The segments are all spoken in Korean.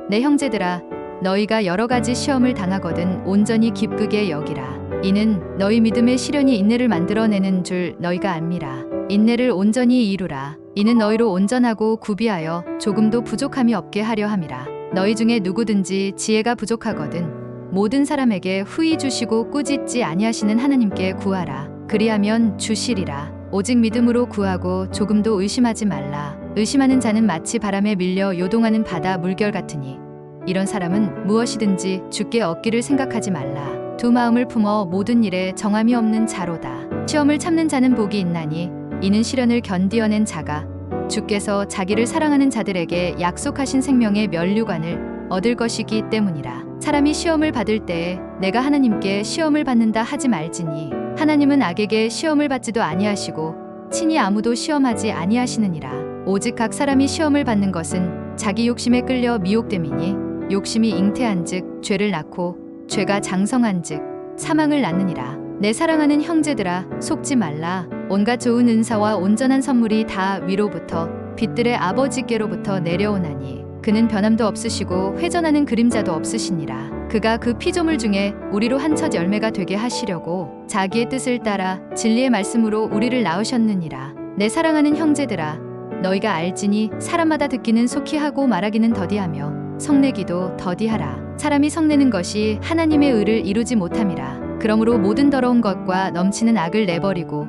내 형제들아, 너희가 여러 가지 시험을 당하거든 온전히 기쁘게 여기라. 이는 너희 믿음의 시련이 인내를 만들어내는 줄 너희가 압니다. 인내를 온전히 이루라. 이는 너희로 온전하고 구비하여 조금도 부족함이 없게 하려 함이라. 너희 중에 누구든지 지혜가 부족하거든 모든 사람에게 후히 주시고 꾸짖지 아니하시는 하나님께 구하라. 그리하면 주시리라. 오직 믿음으로 구하고 조금도 의심하지 말라. 의심하는 자는 마치 바람에 밀려 요동하는 바다 물결 같으니 이런 사람은 무엇이든지 주께 얻기를 생각하지 말라. 두 마음을 품어 모든 일에 정함이 없는 자로다. 시험을 참는 자는 복이 있나니 이는 시련을 견디어낸 자가 주께서 자기를 사랑하는 자들에게 약속하신 생명의 면류관을 얻을 것이기 때문이라. 사람이 시험을 받을 때에 내가 하나님께 시험을 받는다 하지 말지니 하나님은 악에게 시험을 받지도 아니하시고 친히 아무도 시험하지 아니하시느니라. 오직 각 사람이 시험을 받는 것은 자기 욕심에 끌려 미혹됨이니 욕심이 잉태한즉 죄를 낳고 죄가 장성한즉 사망을 낳느니라. 내 사랑하는 형제들아, 속지 말라. 온갖 좋은 은사와 온전한 선물이 다 위로부터 빛들의 아버지께로부터 내려오나니 그는 변함도 없으시고 회전하는 그림자도 없으시니라. 그가 그 피조물 중에 우리로 한 첫 열매가 되게 하시려고 자기의 뜻을 따라 진리의 말씀으로 우리를 낳으셨느니라. 내 사랑하는 형제들아, 너희가 알지니 사람마다 듣기는 속히 하고 말하기는 더디하며 성내기도 더디하라. 사람이 성내는 것이 하나님의 의를 이루지 못함이라. 그러므로 모든 더러운 것과 넘치는 악을 내버리고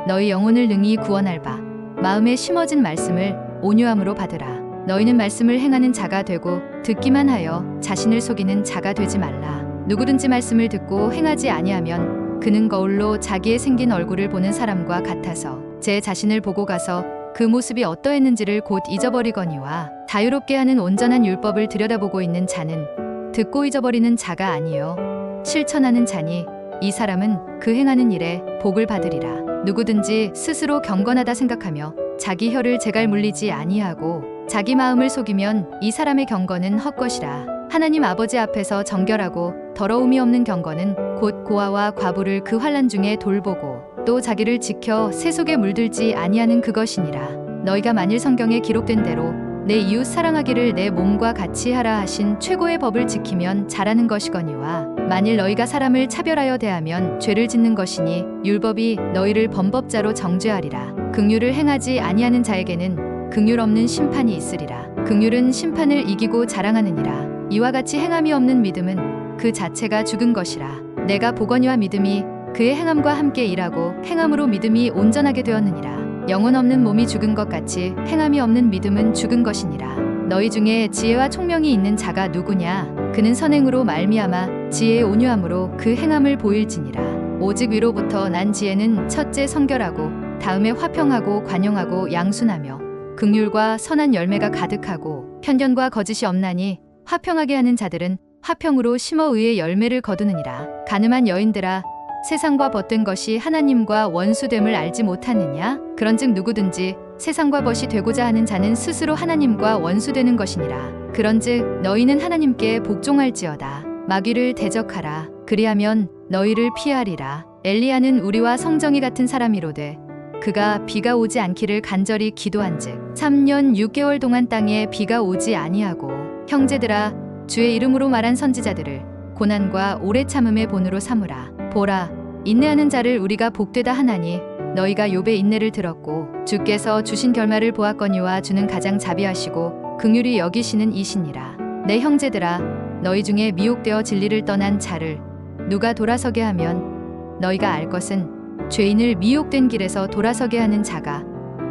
너희 영혼을 능히 구원할 바 마음에 심어진 말씀을 온유함으로 받으라. 너희는 말씀을 행하는 자가 되고 듣기만 하여 자신을 속이는 자가 되지 말라. 누구든지 말씀을 듣고 행하지 아니하면 그는 거울로 자기의 생긴 얼굴을 보는 사람과 같아서 제 자신을 보고 가서 그 모습이 어떠했는지를 곧 잊어버리거니와 자유롭게 하는 온전한 율법을 들여다보고 있는 자는 듣고 잊어버리는 자가 아니요 실천하는 자니 이 사람은 그 행하는 일에 복을 받으리라. 누구든지 스스로 경건하다 생각하며 자기 혀를 제갈 물리지 아니하고 자기 마음을 속이면 이 사람의 경건은 헛것이라. 하나님 아버지 앞에서 정결하고 더러움이 없는 경건은 곧 고아와 과부를 그 환난 중에 돌보고 또 자기를 지켜 세속에 물들지 아니하는 그것이니라. 너희가 만일 성경에 기록된 대로 내 이웃 사랑하기를 내 몸과 같이 하라 하신 최고의 법을 지키면 잘하는 것이거니와 만일 너희가 사람을 차별하여 대하면 죄를 짓는 것이니 율법이 너희를 범법자로 정죄하리라. 긍휼을 행하지 아니하는 자에게는 긍휼 없는 심판이 있으리라. 긍휼은 심판을 이기고 자랑하느니라. 이와 같이 행함이 없는 믿음은 그 자체가 죽은 것이라. 내가 보거니와 믿음이 그의 행함과 함께 일하고 행함으로 믿음이 온전하게 되었느니라. 영혼 없는 몸이 죽은 것 같이 행함이 없는 믿음은 죽은 것이니라. 너희 중에 지혜와 총명이 있는 자가 누구냐? 그는 선행으로 말미암아 지혜의 온유함으로 그 행함을 보일지니라. 오직 위로부터 난 지혜는 첫째 성결하고 다음에 화평하고 관용하고 양순하며 긍휼과 선한 열매가 가득하고 편견과 거짓이 없나니 화평하게 하는 자들은 화평으로 심어 의의 열매를 거두느니라. 가늠한 여인들아, 세상과 벗된 것이 하나님과 원수됨을 알지 못하느냐? 그런즉 누구든지 세상과 벗이 되고자 하는 자는 스스로 하나님과 원수되는 것이니라. 그런즉 너희는 하나님께 복종할지어다. 마귀를 대적하라. 그리하면 너희를 피하리라. 엘리야는 우리와 성정이 같은 사람이로되 그가 비가 오지 않기를 간절히 기도한즉 3년 6개월 동안 땅에 비가 오지 아니하고 형제들아, 주의 이름으로 말한 선지자들을 고난과 오래 참음의 본으로 삼으라. 보라, 인내하는 자를 우리가 복되다 하나니 너희가 욥의 인내를 들었고 주께서 주신 결말을 보았거니와 주는 가장 자비하시고 긍휼히 여기시는 이시니라. 내 형제들아, 너희 중에 미혹되어 진리를 떠난 자를 누가 돌아서게 하면 너희가 알 것은 죄인을 미혹된 길에서 돌아서게 하는 자가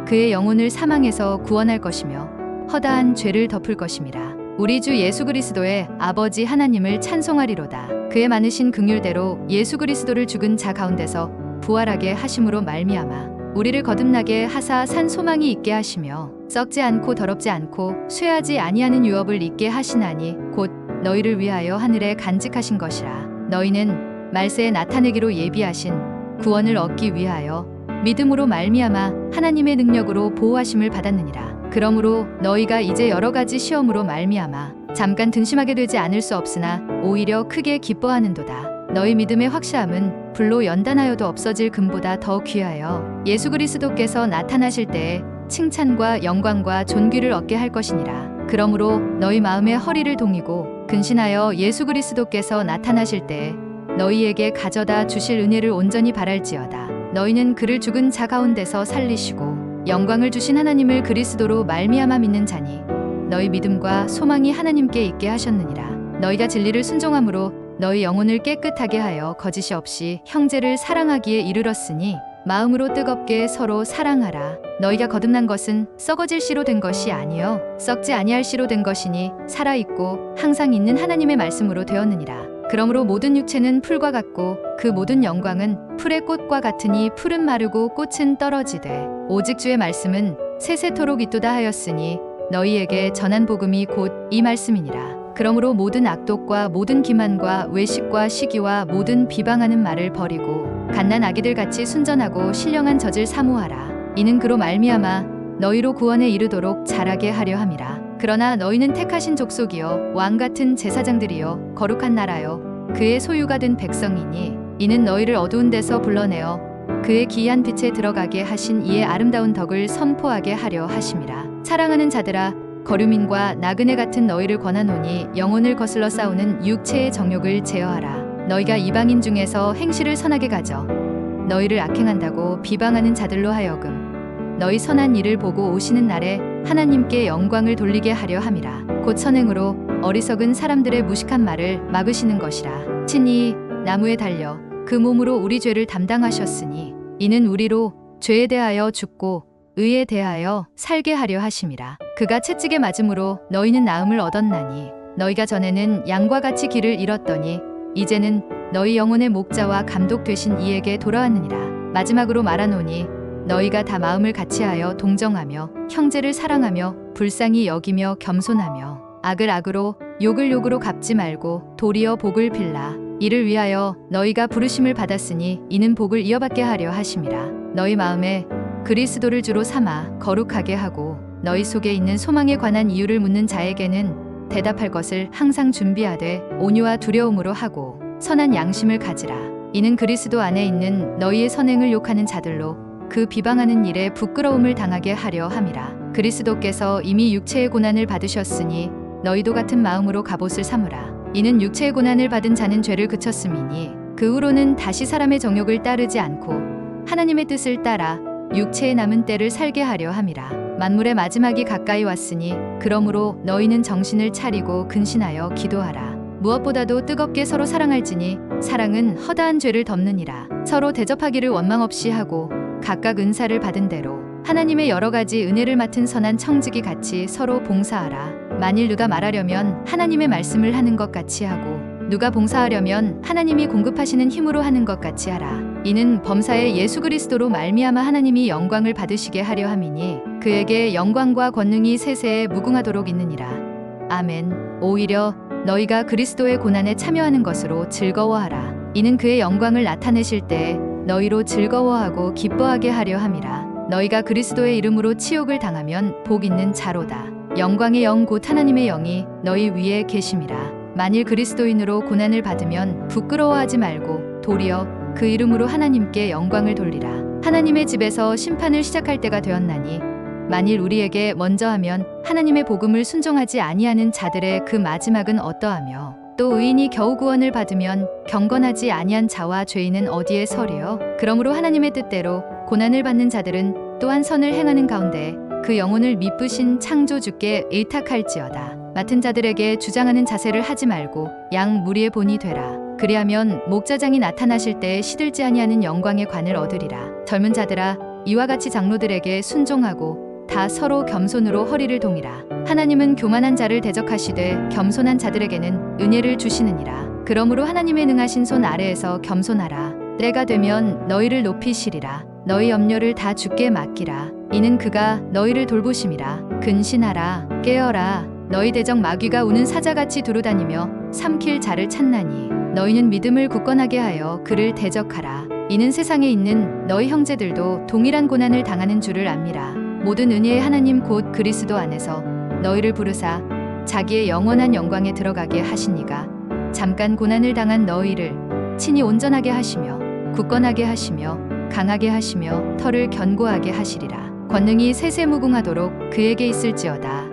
그의 영혼을 사망에서 구원할 것이며 허다한 죄를 덮을 것임이라. 우리 주 예수 그리스도의 아버지 하나님을 찬송하리로다. 그의 많으신 긍휼대로 예수 그리스도를 죽은 자 가운데서 부활하게 하심으로 말미암아 우리를 거듭나게 하사 산 소망이 있게 하시며 썩지 않고 더럽지 않고 쇠하지 아니하는 유업을 있게 하시나니 곧 너희를 위하여 하늘에 간직하신 것이라. 너희는 말세에 나타내기로 예비하신 구원을 얻기 위하여 믿음으로 말미암아 하나님의 능력으로 보호하심을 받았느니라. 그러므로 너희가 이제 여러 가지 시험으로 말미암아 잠깐 등심하게 되지 않을 수 없으나 오히려 크게 기뻐하는도다. 너희 믿음의 확실함은 불로 연단하여도 없어질 금보다 더 귀하여 예수 그리스도께서 나타나실 때에 칭찬과 영광과 존귀를 얻게 할 것이니라. 그러므로 너희 마음의 허리를 동이고 근신하여 예수 그리스도께서 나타나실 때에 너희에게 가져다 주실 은혜를 온전히 바랄지어다. 너희는 그를 죽은 자 가운데서 살리시고 영광을 주신 하나님을 그리스도로 말미암아 믿는 자니 너희 믿음과 소망이 하나님께 있게 하셨느니라. 너희가 진리를 순종함으로 너희 영혼을 깨끗하게 하여 거짓이 없이 형제를 사랑하기에 이르렀으니 마음으로 뜨겁게 서로 사랑하라. 너희가 거듭난 것은 썩어질 씨로 된 것이 아니요 썩지 아니할 씨로 된 것이니 살아있고 항상 있는 하나님의 말씀으로 되었느니라. 그러므로 모든 육체는 풀과 같고 그 모든 영광은 풀의 꽃과 같으니 풀은 마르고 꽃은 떨어지되 오직 주의 말씀은 세세토록 있도다 하였으니 너희에게 전한 복음이 곧 이 말씀이니라. 그러므로 모든 악독과 모든 기만과 외식과 시기와 모든 비방하는 말을 버리고 갓난 아기들 같이 순전하고 신령한 젖을 사모하라. 이는 그로 말미암아 너희로 구원에 이르도록 자라게 하려 함이라. 그러나 너희는 택하신 족속이요 왕 같은 제사장들이요 거룩한 나라요 그의 소유가 된 백성이니 이는 너희를 어두운 데서 불러내어 그의 기이한 빛에 들어가게 하신 이의 아름다운 덕을 선포하게 하려 하심이라. 사랑하는 자들아 거류민과 나그네 같은 너희를 권하노니 영혼을 거슬러 싸우는 육체의 정욕을 제어하라. 너희가 이방인 중에서 행실을 선하게 가져 너희를 악행한다고 비방하는 자들로 하여금 너희 선한 일을 보고 오시는 날에 하나님께 영광을 돌리게 하려 함이라. 곧 선행으로 어리석은 사람들의 무식한 말을 막으시는 것이라. 친히 나무에 달려 그 몸으로 우리 죄를 담당하셨으니 이는 우리로 죄에 대하여 죽고 의에 대하여 살게 하려 하심이라. 그가 채찍에 맞음으로 너희는 나음을 얻었나니 너희가 전에는 양과 같이 길을 잃었더니 이제는 너희 영혼의 목자와 감독 되신 이에게 돌아왔느니라. 마지막으로 말하노니 너희가 다 마음을 같이하여 동정하며 형제를 사랑하며 불쌍히 여기며 겸손하며 악을 악으로 욕을 욕으로 갚지 말고 도리어 복을 빌라. 이를 위하여 너희가 부르심을 받았으니 이는 복을 이어받게 하려 하심이라. 너희 마음에 그리스도를 주로 삼아 거룩하게 하고 너희 속에 있는 소망에 관한 이유를 묻는 자에게는 대답할 것을 항상 준비하되 온유와 두려움으로 하고 선한 양심을 가지라. 이는 그리스도 안에 있는 너희의 선행을 욕하는 자들로 그 비방하는 일에 부끄러움을 당하게 하려 함이라. 그리스도께서 이미 육체의 고난을 받으셨으니 너희도 같은 마음으로 갑옷을 삼으라. 이는 육체의 고난을 받은 자는 죄를 그쳤음이니 그 후로는 다시 사람의 정욕을 따르지 않고 하나님의 뜻을 따라 육체의 남은 때를 살게 하려 함이라. 만물의 마지막이 가까이 왔으니 그러므로 너희는 정신을 차리고 근신하여 기도하라. 무엇보다도 뜨겁게 서로 사랑할지니 사랑은 허다한 죄를 덮느니라. 서로 대접하기를 원망 없이 하고 각각 은사를 받은 대로 하나님의 여러 가지 은혜를 맡은 선한 청지기 같이 서로 봉사하라. 만일 누가 말하려면 하나님의 말씀을 하는 것 같이 하고 누가 봉사하려면 하나님이 공급하시는 힘으로 하는 것 같이 하라. 이는 범사에 예수 그리스도로 말미암아 하나님이 영광을 받으시게 하려 함이니 그에게 영광과 권능이 세세에 무궁하도록 있느니라. 아멘. 오히려 너희가 그리스도의 고난에 참여하는 것으로 즐거워하라. 이는 그의 영광을 나타내실 때에 너희로 즐거워하고 기뻐하게 하려 함이라. 너희가 그리스도의 이름으로 치욕을 당하면 복 있는 자로다. 영광의 영 곧 하나님의 영이 너희 위에 계심이라. 만일 그리스도인으로 고난을 받으면 부끄러워하지 말고 도리어 그 이름으로 하나님께 영광을 돌리라. 하나님의 집에서 심판을 시작할 때가 되었나니 만일 우리에게 먼저 하면 하나님의 복음을 순종하지 아니하는 자들의 그 마지막은 어떠하며 또 의인이 겨우 구원을 받으면 경건하지 아니한 자와 죄인은 어디에 서리요. 그러므로 하나님의 뜻대로 고난을 받는 자들은 또한 선을 행하는 가운데 그 영혼을 미쁘신 창조주께 의탁할지어다. 맡은 자들에게 주장하는 자세를 하지 말고 양 무리의 본이 되라. 그리하면 목자장이 나타나실 때에 시들지 아니하는 영광의 관을 얻으리라. 젊은 자들아 이와 같이 장로들에게 순종하고 다 서로 겸손으로 허리를 동이라. 하나님은 교만한 자를 대적하시되 겸손한 자들에게는 은혜를 주시느니라. 그러므로 하나님의 능하신 손 아래에서 겸손하라. 때가 되면 너희를 높이시리라. 너희 염려를 다 주께 맡기라. 이는 그가 너희를 돌보심이라. 근신하라. 깨어라. 너희 대적 마귀가 우는 사자같이 두루다니며 삼킬 자를 찾나니 너희는 믿음을 굳건하게 하여 그를 대적하라. 이는 세상에 있는 너희 형제들도 동일한 고난을 당하는 줄을 압니라. 모든 은혜의 하나님 곧 그리스도 안에서 너희를 부르사 자기의 영원한 영광에 들어가게 하시니가 잠깐 고난을 당한 너희를 친히 온전하게 하시며 굳건하게 하시며 강하게 하시며 털을 견고하게 하시리라. 권능이 세세무궁하도록 그에게 있을지어다.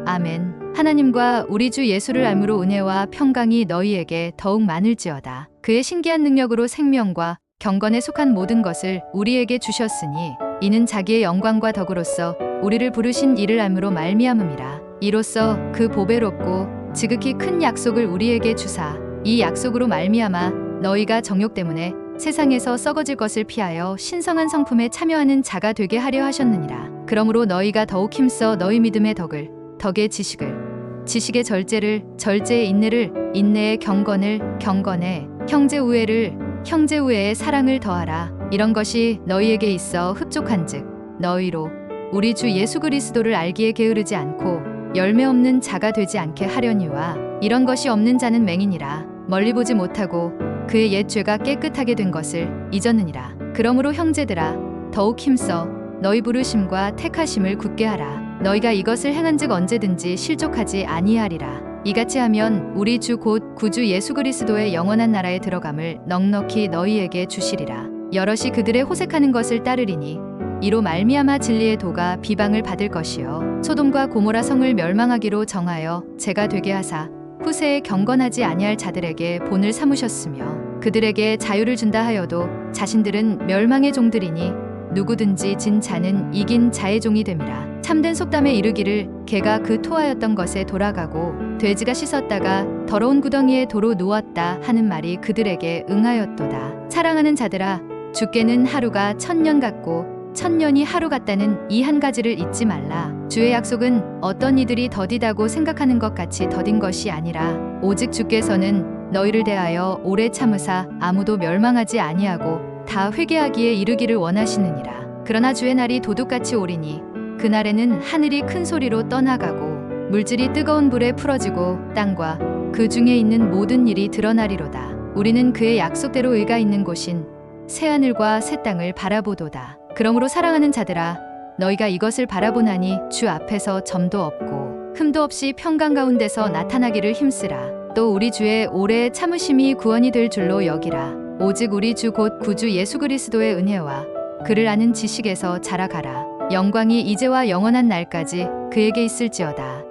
아멘. 하나님과 우리 주 예수를 알므로 은혜와 평강이 너희에게 더욱 많을지어다. 그의 신기한 능력으로 생명과 경건에 속한 모든 것을 우리에게 주셨으니 이는 자기의 영광과 덕으로서 우리를 부르신 이를 알므로 말미암음이라. 이로써 그 보배롭고 지극히 큰 약속을 우리에게 주사 이 약속으로 말미암아 너희가 정욕 때문에 세상에서 썩어질 것을 피하여 신성한 성품에 참여하는 자가 되게 하려 하셨느니라. 그러므로 너희가 더욱 힘써 너희 믿음의 덕을, 덕의 지식을, 지식의 절제를, 절제의 인내를, 인내의 경건을, 경건의 형제 우애를, 형제 우애의 사랑을 더하라. 이런 것이 너희에게 있어 흡족한즉 너희로 우리 주 예수 그리스도를 알기에 게으르지 않고 열매 없는 자가 되지 않게 하려니와 이런 것이 없는 자는 맹인이라 멀리 보지 못하고 그의 옛 죄가 깨끗하게 된 것을 잊었느니라. 그러므로 형제들아 더욱 힘써 너희 부르심과 택하심을 굳게 하라. 너희가 이것을 행한즉 언제든지 실족하지 아니하리라. 이같이 하면 우리 주 곧 구주 예수 그리스도의 영원한 나라에 들어감을 넉넉히 너희에게 주시리라. 여럿이 그들의 호색하는 것을 따르리니 이로 말미암아 진리의 도가 비방을 받을 것이요 소돔과 고모라 성을 멸망하기로 정하여 죄가 되게 하사 후세에 경건하지 아니할 자들에게 본을 삼으셨으며 그들에게 자유를 준다 하여도 자신들은 멸망의 종들이니 누구든지 진 자는 이긴 자의 종이 됨이라. 참된 속담에 이르기를 개가 그 토하였던 것에 돌아가고 돼지가 씻었다가 더러운 구덩이에 도로 누웠다 하는 말이 그들에게 응하였도다. 사랑하는 자들아 주께는 하루가 1000년 같고 1000년이 하루 같다는 이 한 가지를 잊지 말라. 주의 약속은 어떤 이들이 더디다고 생각하는 것 같이 더딘 것이 아니라 오직 주께서는 너희를 대하여 오래 참으사 아무도 멸망하지 아니하고 다 회개하기에 이르기를 원하시느니라. 그러나 주의 날이 도둑같이 오리니 그날에는 하늘이 큰 소리로 떠나가고 물질이 뜨거운 불에 풀어지고 땅과 그 중에 있는 모든 일이 드러나리로다. 우리는 그의 약속대로 의가 있는 곳인 새하늘과 새 땅을 바라보도다. 그러므로 사랑하는 자들아 너희가 이것을 바라보나니 주 앞에서 점도 없고 흠도 없이 평강 가운데서 나타나기를 힘쓰라. 또 우리 주의 오래 참으심이 구원이 될 줄로 여기라. 오직 우리 주 곧 구주 예수 그리스도의 은혜와 그를 아는 지식에서 자라가라. 영광이 이제와 영원한 날까지 그에게 있을지어다.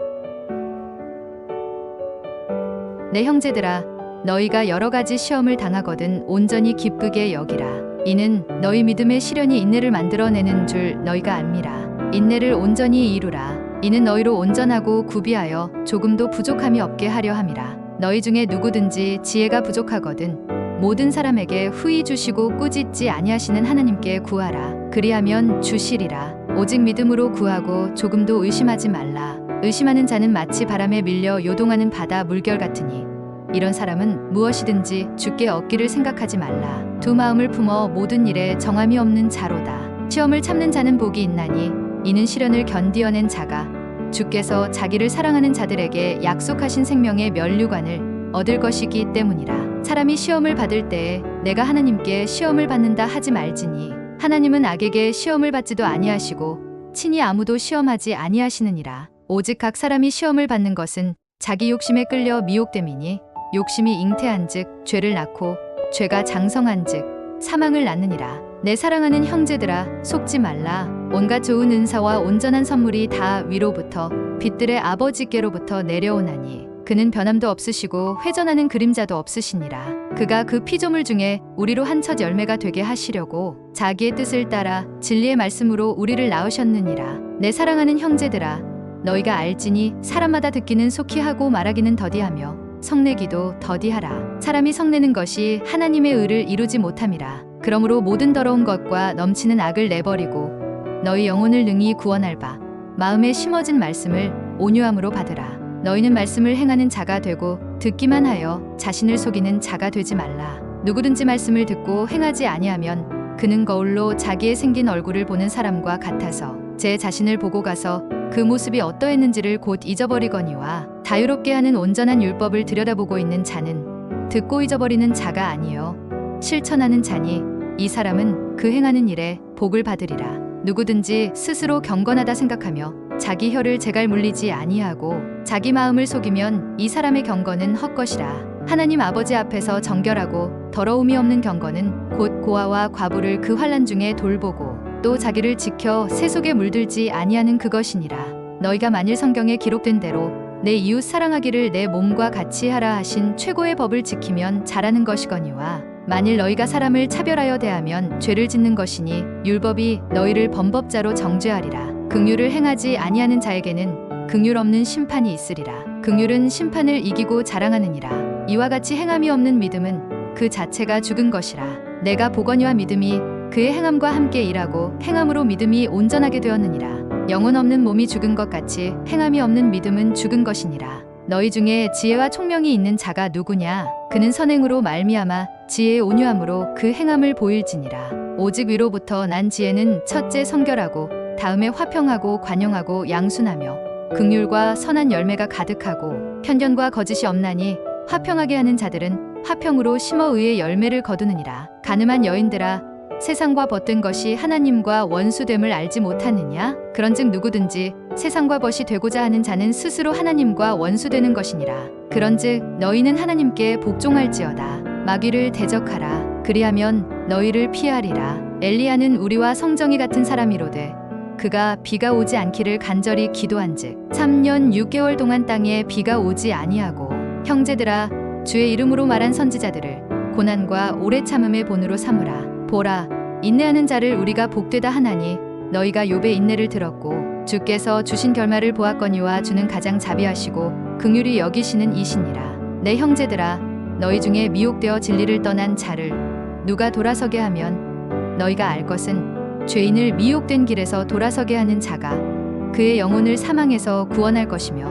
내 형제들아 너희가 여러 가지 시험을 당하거든 온전히 기쁘게 여기라. 이는 너희 믿음의 시련이 인내를 만들어내는 줄 너희가 압니다. 인내를 온전히 이루라. 이는 너희로 온전하고 구비하여 조금도 부족함이 없게 하려 함이라. 너희 중에 누구든지 지혜가 부족하거든 모든 사람에게 후히 주시고 꾸짖지 아니하시는 하나님께 구하라. 그리하면 주시리라. 오직 믿음으로 구하고 조금도 의심하지 말라. 의심하는 자는 마치 바람에 밀려 요동하는 바다 물결 같으니 이런 사람은 무엇이든지 주께 얻기를 생각하지 말라. 두 마음을 품어 모든 일에 정함이 없는 자로다. 시험을 참는 자는 복이 있나니 이는 시련을 견디어낸 자가 주께서 자기를 사랑하는 자들에게 약속하신 생명의 면류관을 얻을 것이기 때문이라. 사람이 시험을 받을 때에 내가 하나님께 시험을 받는다 하지 말지니 하나님은 악에게 시험을 받지도 아니하시고 친히 아무도 시험하지 아니하시느니라. 오직 각 사람이 시험을 받는 것은 자기 욕심에 끌려 미혹됨이니 욕심이 잉태한즉 죄를 낳고 죄가 장성한즉 사망을 낳느니라. 내 사랑하는 형제들아 속지 말라. 온갖 좋은 은사와 온전한 선물이 다 위로부터 빛들의 아버지께로부터 내려오나니 그는 변함도 없으시고 회전하는 그림자도 없으시니라. 그가 그 피조물 중에 우리로 한 첫 열매가 되게 하시려고 자기의 뜻을 따라 진리의 말씀으로 우리를 낳으셨느니라. 내 사랑하는 형제들아 너희가 알지니 사람마다 듣기는 속히 하고 말하기는 더디하며 성내기도 더디하라. 사람이 성내는 것이 하나님의 의를 이루지 못함이라. 그러므로 모든 더러운 것과 넘치는 악을 내버리고 너희 영혼을 능히 구원할 바 마음에 심어진 말씀을 온유함으로 받으라. 너희는 말씀을 행하는 자가 되고 듣기만 하여 자신을 속이는 자가 되지 말라. 누구든지 말씀을 듣고 행하지 아니하면 그는 거울로 자기의 생긴 얼굴을 보는 사람과 같아서 제 자신을 보고 가서 그 모습이 어떠했는지를 곧 잊어버리거니와 자유롭게 하는 온전한 율법을 들여다보고 있는 자는 듣고 잊어버리는 자가 아니요 실천하는 자니 이 사람은 그 행하는 일에 복을 받으리라. 누구든지 스스로 경건하다 생각하며 자기 혀를 제갈 물리지 아니하고 자기 마음을 속이면 이 사람의 경건은 헛것이라. 하나님 아버지 앞에서 정결하고 더러움이 없는 경건은 곧 고아와 과부를 그 환난 중에 돌보고 또 자기를 지켜 새 속에 물들지 아니하는 그것이니라. 너희가 만일 성경에 기록된 대로 내 이웃 사랑하기를 내 몸과 같이 하라 하신 최고의 법을 지키면 잘하는 것이거니와 만일 너희가 사람을 차별하여 대하면 죄를 짓는 것이니 율법이 너희를 범법자로 정죄하리라. 긍휼을 행하지 아니하는 자에게는 긍휼 없는 심판이 있으리라. 긍휼은 심판을 이기고 자랑하느니라. 이와 같이 행함이 없는 믿음은 그 자체가 죽은 것이라. 내가 보거니와 믿음이 그의 행함과 함께 일하고 행함으로 믿음이 온전하게 되었느니라. 영혼 없는 몸이 죽은 것 같이 행함이 없는 믿음은 죽은 것이니라. 너희 중에 지혜와 총명이 있는 자가 누구냐? 그는 선행으로 말미암아 지혜의 온유함으로 그 행함을 보일지니라. 오직 위로부터 난 지혜는 첫째 성결하고 다음에 화평하고 관용하고 양순하며 긍휼과 선한 열매가 가득하고 편견과 거짓이 없나니 화평하게 하는 자들은 화평으로 심어 의의 열매를 거두느니라. 가늠한 여인들아, 세상과 벗된 것이 하나님과 원수됨을 알지 못하느냐? 그런즉 누구든지 세상과 벗이 되고자 하는 자는 스스로 하나님과 원수되는 것이니라. 그런즉 너희는 하나님께 복종할지어다. 마귀를 대적하라. 그리하면 너희를 피하리라. 엘리야는 우리와 성정이 같은 사람이로되 그가 비가 오지 않기를 간절히 기도한즉 3년 6개월 동안 땅에 비가 오지 아니하고 형제들아, 주의 이름으로 말한 선지자들을 고난과 오래 참음의 본으로 삼으라. 보라, 인내하는 자를 우리가 복되다 하나니 너희가 욥의 인내를 들었고 주께서 주신 결말을 보았거니와 주는 가장 자비하시고 긍휼히 여기시는 이시니라. 내 형제들아, 너희 중에 미혹되어 진리를 떠난 자를 누가 돌아서게 하면 너희가 알 것은 죄인을 미혹된 길에서 돌아서게 하는 자가 그의 영혼을 사망에서 구원할 것이며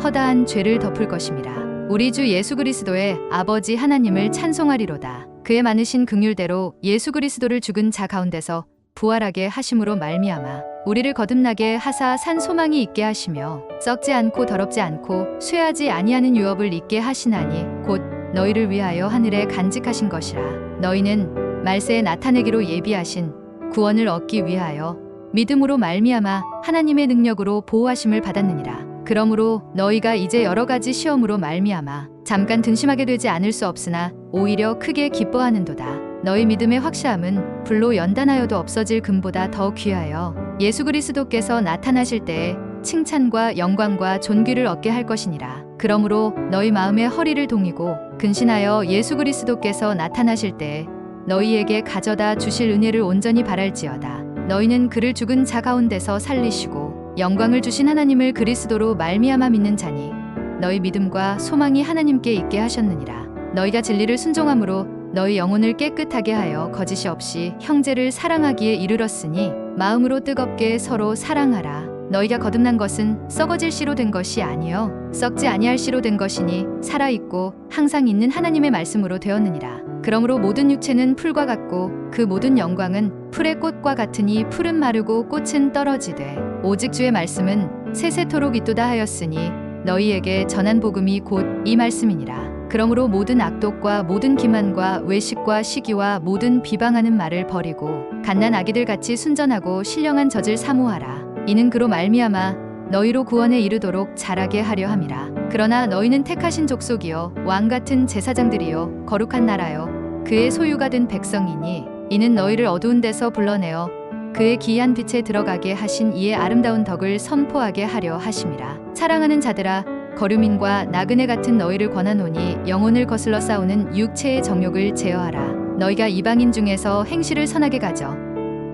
허다한 죄를 덮을 것임이라. 우리 주 예수 그리스도의 아버지 하나님을 찬송하리로다. 그의 많으신 긍휼대로 예수 그리스도를 죽은 자 가운데서 부활하게 하심으로 말미암아 우리를 거듭나게 하사 산 소망이 있게 하시며 썩지 않고 더럽지 않고 쇠하지 아니하는 유업을 있게 하시나니 곧 너희를 위하여 하늘에 간직하신 것이라. 너희는 말세에 나타내기로 예비하신 구원을 얻기 위하여 믿음으로 말미암아 하나님의 능력으로 보호하심을 받았느니라. 그러므로 너희가 이제 여러 가지 시험으로 말미암아 잠깐 등심하게 되지 않을 수 없으나 오히려 크게 기뻐하는도다. 너희 믿음의 확실함은 불로 연단하여도 없어질 금보다 더 귀하여 예수 그리스도께서 나타나실 때에 칭찬과 영광과 존귀를 얻게 할 것이니라. 그러므로 너희 마음의 허리를 동이고 근신하여 예수 그리스도께서 나타나실 때에 너희에게 가져다 주실 은혜를 온전히 바랄지어다. 너희는 그를 죽은 자 가운데서 살리시고 영광을 주신 하나님을 그리스도로 말미암아 믿는 자니 너희 믿음과 소망이 하나님께 있게 하셨느니라. 너희가 진리를 순종함으로 너희 영혼을 깨끗하게 하여 거짓이 없이 형제를 사랑하기에 이르렀으니 마음으로 뜨겁게 서로 사랑하라. 너희가 거듭난 것은 썩어질 씨로 된 것이 아니요 썩지 아니할 씨로 된 것이니 살아있고 항상 있는 하나님의 말씀으로 되었느니라. 그러므로 모든 육체는 풀과 같고 그 모든 영광은 풀의 꽃과 같으니 풀은 마르고 꽃은 떨어지되 오직 주의 말씀은 세세토록 있도다 하였으니 너희에게 전한 복음이 곧 이 말씀이니라. 그러므로 모든 악독과 모든 기만과 외식과 시기와 모든 비방하는 말을 버리고 갓난 아기들 같이 순전하고 신령한 젖을 사모하라. 이는 그로 말미암아 너희로 구원에 이르도록 자라게 하려 함이라. 그러나 너희는 택하신 족속이요 왕 같은 제사장들이요 거룩한 나라요 그의 소유가 된 백성이니 이는 너희를 어두운 데서 불러내어 그의 기이한 빛에 들어가게 하신 이의 아름다운 덕을 선포하게 하려 하심이라. 사랑하는 자들아, 거류민과 나그네 같은 너희를 권하노니 영혼을 거슬러 싸우는 육체의 정욕을 제어하라. 너희가 이방인 중에서 행실을 선하게 가져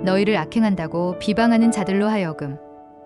너희를 악행한다고 비방하는 자들로 하여금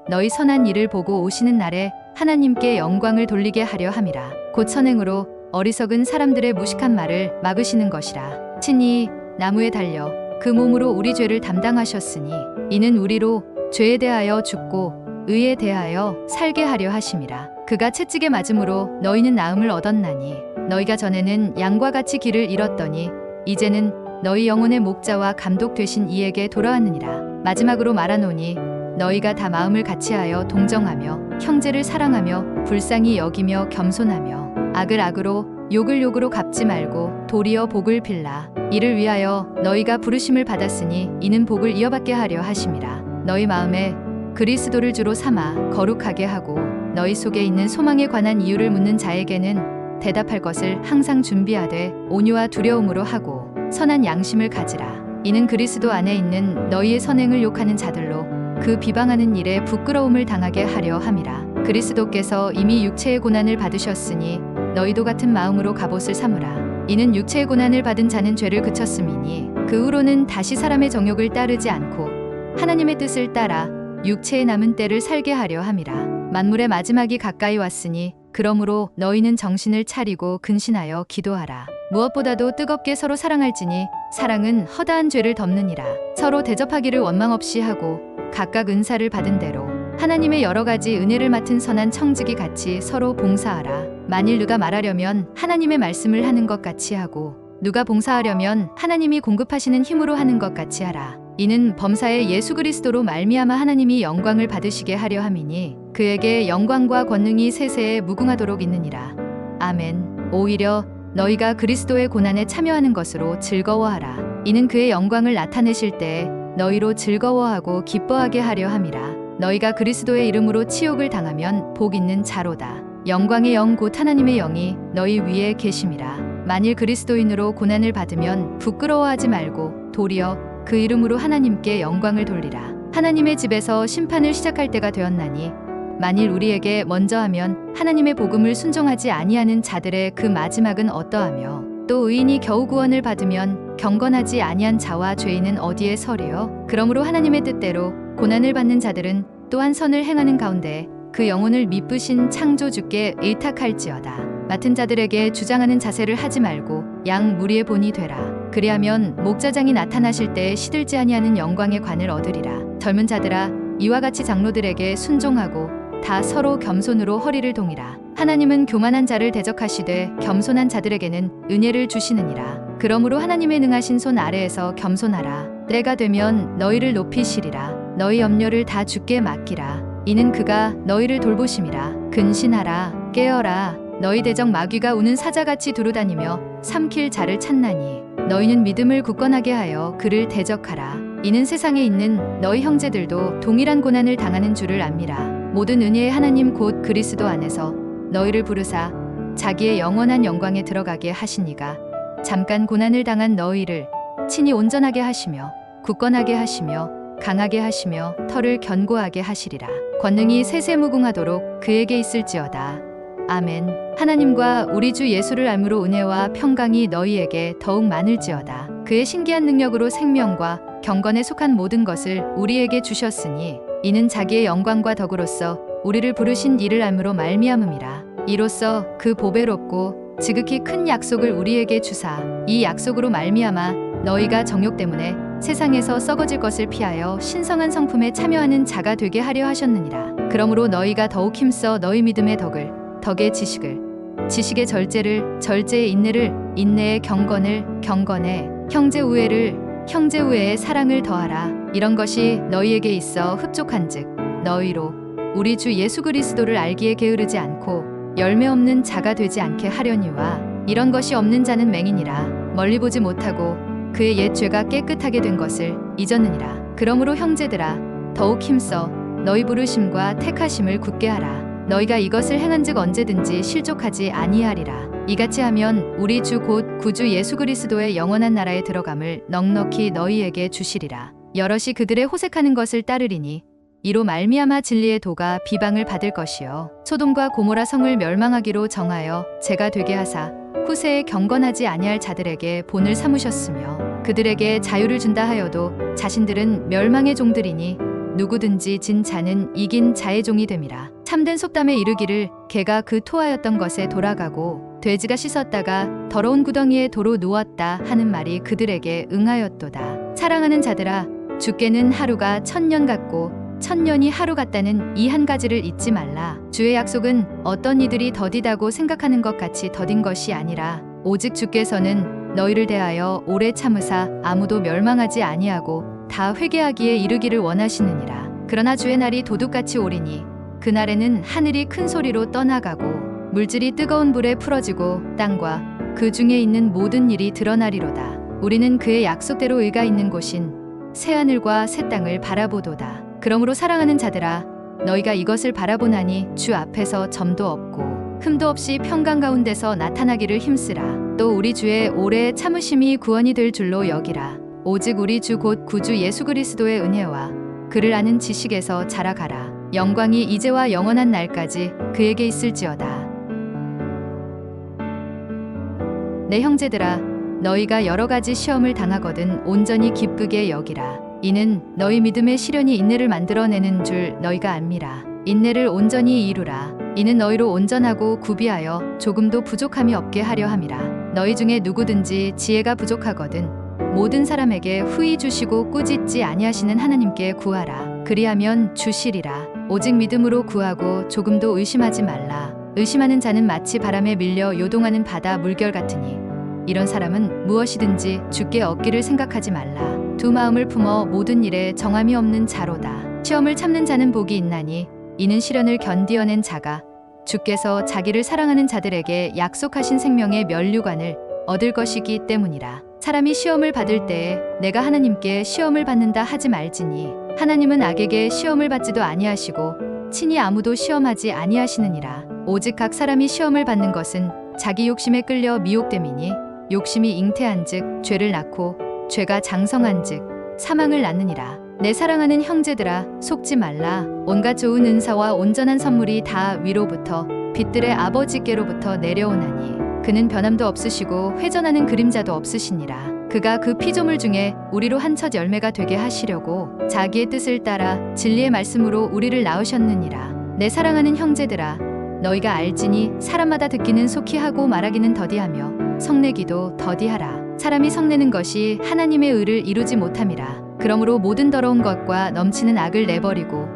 너희 선한 일을 보고 오시는 날에 하나님께 영광을 돌리게 하려 함이라. 곧 선행으로 어리석은 사람들의 무식한 말을 막으시는 것이라. 친히 나무에 달려 그 몸으로 우리 죄를 담당하셨으니 이는 우리로 죄에 대하여 죽고 의에 대하여 살게 하려 하심이라. 그가 채찍에 맞음으로 너희는 나음을 얻었나니 너희가 전에는 양과 같이 길을 잃었더니 이제는 너희 영혼의 목자와 감독 되신 이에게 돌아왔느니라. 마지막으로 말하노니 너희가 다 마음을 같이하여 동정하며 형제를 사랑하며 불쌍히 여기며 겸손하며 악을 악으로 욕을 욕으로 갚지 말고 도리어 복을 빌라. 이를 위하여 너희가 부르심을 받았으니 이는 복을 이어받게 하려 하심이라. 너희 마음에 그리스도를 주로 삼아 거룩하게 하고 너희 속에 있는 소망에 관한 이유를 묻는 자에게는 대답할 것을 항상 준비하되 온유와 두려움으로 하고 선한 양심을 가지라. 이는 그리스도 안에 있는 너희의 선행을 욕하는 자들로 그 비방하는 일에 부끄러움을 당하게 하려 함이라. 그리스도께서 이미 육체의 고난을 받으셨으니 너희도 같은 마음으로 갑옷을 삼으라. 이는 육체의 고난을 받은 자는 죄를 그쳤음이니 그 후로는 다시 사람의 정욕을 따르지 않고 하나님의 뜻을 따라 육체의 남은 때를 살게 하려 함이라. 만물의 마지막이 가까이 왔으니 그러므로 너희는 정신을 차리고 근신하여 기도하라. 무엇보다도 뜨겁게 서로 사랑할지니 사랑은 허다한 죄를 덮느니라. 서로 대접하기를 원망 없이 하고 각각 은사를 받은 대로 하나님의 여러 가지 은혜를 맡은 선한 청지기 같이 서로 봉사하라. 만일 누가 말하려면 하나님의 말씀을 하는 것 같이 하고 누가 봉사하려면 하나님이 공급하시는 힘으로 하는 것 같이 하라. 이는 범사의 예수 그리스도로 말미암아 하나님이 영광을 받으시게 하려 함이니 그에게 영광과 권능이 세세에 무궁하도록 있느니라. 아멘. 오히려 너희가 그리스도의 고난에 참여하는 것으로 즐거워하라. 이는 그의 영광을 나타내실 때에 너희로 즐거워하고 기뻐하게 하려 함이라. 너희가 그리스도의 이름으로 치욕을 당하면 복 있는 자로다. 영광의 영 곧 하나님의 영이 너희 위에 계심이라. 만일 그리스도인으로 고난을 받으면 부끄러워하지 말고 도리어 그 이름으로 하나님께 영광을 돌리라. 하나님의 집에서 심판을 시작할 때가 되었나니 만일 우리에게 먼저 하면 하나님의 복음을 순종하지 아니하는 자들의 그 마지막은 어떠하며 또 의인이 겨우 구원을 받으면 경건하지 아니한 자와 죄인은 어디에 서리요? 그러므로 하나님의 뜻대로 고난을 받는 자들은 또한 선을 행하는 가운데 그 영혼을 미쁘신 창조주께 의탁할지어다. 맡은 자들에게 주장하는 자세를 하지 말고 양 무리의 본이 되라. 그리하면 목자장이 나타나실 때에 시들지 아니하는 영광의 관을 얻으리라. 젊은 자들아 이와 같이 장로들에게 순종하고 다 서로 겸손으로 허리를 동이라. 하나님은 교만한 자를 대적하시되 겸손한 자들에게는 은혜를 주시느니라. 그러므로 하나님의 능하신 손 아래에서 겸손하라. 때가 되면 너희를 높이시리라. 너희 염려를 다 주께 맡기라. 이는 그가 너희를 돌보심이라. 근신하라. 깨어라. 너희 대적 마귀가 우는 사자같이 두루다니며 삼킬 자를 찾나니 너희는 믿음을 굳건하게 하여 그를 대적하라. 이는 세상에 있는 너희 형제들도 동일한 고난을 당하는 줄을 압니라. 모든 은혜의 하나님 곧 그리스도 안에서 너희를 부르사 자기의 영원한 영광에 들어가게 하시니가 잠깐 고난을 당한 너희를 친히 온전하게 하시며 굳건하게 하시며 강하게 하시며 털을 견고하게 하시리라. 권능이 세세무궁하도록 그에게 있을지어다. 아멘. 하나님과 우리 주 예수를 알므로 은혜와 평강이 너희에게 더욱 많을지어다. 그의 신기한 능력으로 생명과 경건에 속한 모든 것을 우리에게 주셨으니 이는 자기의 영광과 덕으로서 우리를 부르신 이를 알므로 말미암음이라. 이로써 그 보배롭고 지극히 큰 약속을 우리에게 주사 이 약속으로 말미암아 너희가 정욕 때문에 세상에서 썩어질 것을 피하여 신성한 성품에 참여하는 자가 되게 하려 하셨느니라. 그러므로 너희가 더욱 힘써 너희 믿음의 덕을 덕의 지식을 지식의 절제를 절제의 인내를 인내의 경건을 경건에 형제 우애를 형제 우애의 사랑을 더하라. 이런 것이 너희에게 있어 흡족한즉 너희로 우리 주 예수 그리스도를 알기에 게으르지 않고 열매 없는 자가 되지 않게 하려니와 이런 것이 없는 자는 맹인이라 멀리 보지 못하고 그의 옛 죄가 깨끗하게 된 것을 잊었느니라. 그러므로 형제들아 더욱 힘써 너희 부르심과 택하심을 굳게 하라. 너희가 이것을 행한즉 언제든지 실족하지 아니하리라. 이같이 하면 우리 주 곧 구주 예수 그리스도의 영원한 나라에 들어감을 넉넉히 너희에게 주시리라. 여럿이 그들의 호색하는 것을 따르리니 이로 말미암아 진리의 도가 비방을 받을 것이요 소돔과 고모라 성을 멸망하기로 정하여 제가 되게 하사 후세에 경건하지 아니할 자들에게 본을 삼으셨으며 그들에게 자유를 준다 하여도 자신들은 멸망의 종들이니 누구든지 진 자는 이긴 자의 종이 됨이라. 참된 속담에 이르기를 개가 그 토하였던 것에 돌아가고 돼지가 씻었다가 더러운 구덩이에 도로 누웠다 하는 말이 그들에게 응하였도다. 사랑하는 자들아 주께는 하루가 1000년 같고 1000년이 하루 같다는 이 한 가지를 잊지 말라. 주의 약속은 어떤 이들이 더디다고 생각하는 것 같이 더딘 것이 아니라 오직 주께서는 너희를 대하여 오래 참으사 아무도 멸망하지 아니하고 다 회개하기에 이르기를 원하시느니라. 그러나 주의 날이 도둑같이 오리니 그날에는 하늘이 큰 소리로 떠나가고 물질이 뜨거운 불에 풀어지고 땅과 그 중에 있는 모든 일이 드러나리로다. 우리는 그의 약속대로 의가 있는 곳인 새하늘과 새 땅을 바라보도다. 그러므로 사랑하는 자들아 너희가 이것을 바라보나니 주 앞에서 점도 없고 흠도 없이 평강 가운데서 나타나기를 힘쓰라. 또 우리 주의 오래 참으심이 구원이 될 줄로 여기라. 오직 우리 주 곧 구주 예수 그리스도의 은혜와 그를 아는 지식에서 자라가라. 영광이 이제와 영원한 날까지 그에게 있을지어다. 내 형제들아, 너희가 여러 가지 시험을 당하거든 온전히 기쁘게 여기라. 이는 너희 믿음의 시련이 인내를 만들어내는 줄 너희가 압니다. 인내를 온전히 이루라. 이는 너희로 온전하고 구비하여 조금도 부족함이 없게 하려 함이라. 너희 중에 누구든지 지혜가 부족하거든 모든 사람에게 후히 주시고 꾸짖지 아니하시는 하나님께 구하라. 그리하면 주시리라. 오직 믿음으로 구하고 조금도 의심하지 말라. 의심하는 자는 마치 바람에 밀려 요동하는 바다 물결 같으니 이런 사람은 무엇이든지 주께 얻기를 생각하지 말라. 두 마음을 품어 모든 일에 정함이 없는 자로다. 시험을 참는 자는 복이 있나니 이는 시련을 견디어낸 자가 주께서 자기를 사랑하는 자들에게 약속하신 생명의 면류관을 얻을 것이기 때문이라. 사람이 시험을 받을 때에 내가 하나님께 시험을 받는다 하지 말지니 하나님은 악에게 시험을 받지도 아니하시고 친히 아무도 시험하지 아니하시느니라. 오직 각 사람이 시험을 받는 것은 자기 욕심에 끌려 미혹됨이니 욕심이 잉태한즉 죄를 낳고 죄가 장성한즉 사망을 낳느니라. 내 사랑하는 형제들아, 속지 말라. 온갖 좋은 은사와 온전한 선물이 다 위로부터 빛들의 아버지께로부터 내려오나니 그는 변함도 없으시고 회전하는 그림자도 없으시니라. 그가 그 피조물 중에 우리로 한 첫 열매가 되게 하시려고 자기의 뜻을 따라 진리의 말씀으로 우리를 낳으셨느니라. 내 사랑하는 형제들아, 너희가 알지니 사람마다 듣기는 속히 하고 말하기는 더디하며 성내기도 더디하라. 사람이 성내는 것이 하나님의 의를 이루지 못함이라. 그러므로 모든 더러운 것과 넘치는 악을 내버리고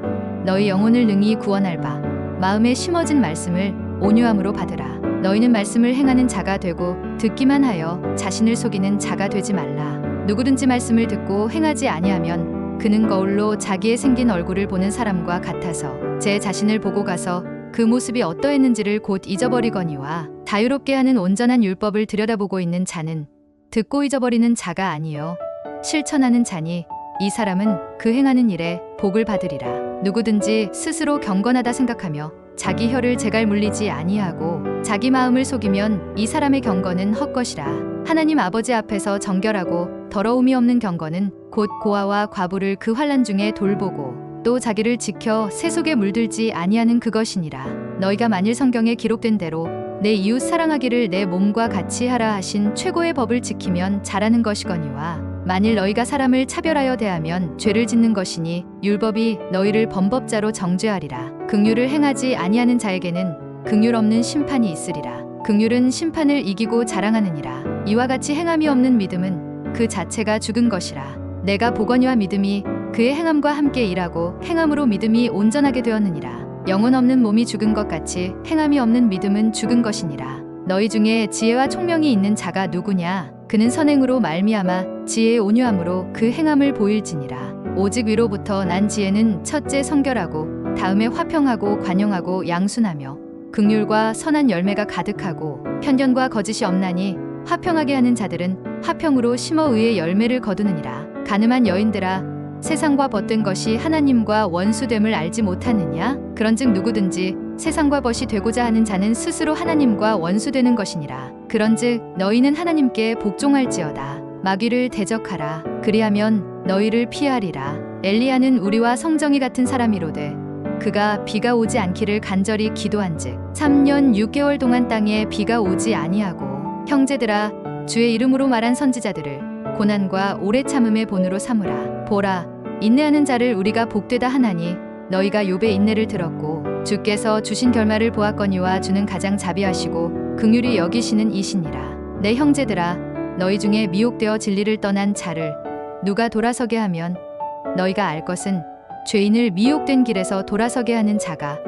너희 영혼을 능히 구원할 바 마음에 심어진 말씀을 온유함으로 받으라. 너희는 말씀을 행하는 자가 되고 듣기만 하여 자신을 속이는 자가 되지 말라. 누구든지 말씀을 듣고 행하지 아니하면 그는 거울로 자기의 생긴 얼굴을 보는 사람과 같아서 제 자신을 보고 가서 그 모습이 어떠했는지를 곧 잊어버리거니와 자유롭게 하는 온전한 율법을 들여다보고 있는 자는 듣고 잊어버리는 자가 아니요 실천하는 자니 이 사람은 그 행하는 일에 복을 받으리라. 누구든지 스스로 경건하다 생각하며 자기 혀를 제갈 물리지 아니하고 자기 마음을 속이면 이 사람의 경건은 헛것이라. 하나님 아버지 앞에서 정결하고 더러움이 없는 경건은 곧 고아와 과부를 그 환난 중에 돌보고 또 자기를 지켜 새 속에 물들지 아니하는 그것이니라. 너희가 만일 성경에 기록된 대로 내 이웃 사랑하기를 내 몸과 같이 하라 하신 최고의 법을 지키면 잘하는 것이거니와 만일 너희가 사람을 차별하여 대하면 죄를 짓는 것이니 율법이 너희를 범법자로 정죄하리라. 긍휼을 행하지 아니하는 자에게는 긍휼 없는 심판이 있으리라. 긍휼은 심판을 이기고 자랑하느니라. 이와 같이 행함이 없는 믿음은 그 자체가 죽은 것이라. 내가 보거니와 믿음이 그의 행함과 함께 일하고 행함으로 믿음이 온전하게 되었느니라. 영혼 없는 몸이 죽은 것 같이 행함이 없는 믿음은 죽은 것이니라. 너희 중에 지혜와 총명이 있는 자가 누구냐? 그는 선행으로 말미암아 지혜의 온유함으로 그 행함을 보일지니라. 오직 위로부터 난 지혜는 첫째 성결하고 다음에 화평하고 관용하고 양순하며 긍휼과 선한 열매가 가득하고 편견과 거짓이 없나니 화평하게 하는 자들은 화평으로 심어 의의 열매를 거두느니라. 가늠한 여인들아, 세상과 벗된 것이 하나님과 원수됨을 알지 못하느냐? 그런즉 누구든지 세상과 벗이 되고자 하는 자는 스스로 하나님과 원수되는 것이니라. 그런즉 너희는 하나님께 복종할지어다. 마귀를 대적하라. 그리하면 너희를 피하리라. 엘리야는 우리와 성정이 같은 사람이로되 그가 비가 오지 않기를 간절히 기도한즉 3년 6개월 동안 땅에 비가 오지 아니하고 형제들아, 주의 이름으로 말한 선지자들을 고난과 오래 참음의 본으로 삼으라. 보라, 인내하는 자를 우리가 복되다 하나니 너희가 욥의 인내를 들었고 주께서 주신 결말을 보았거니와 주는 가장 자비하시고 긍휼히 여기시는 이시니라. 내 형제들아, 너희 중에 미혹되어 진리를 떠난 자를 누가 돌아서게 하면 너희가 알 것은 죄인을 미혹된 길에서 돌아서게 하는 자가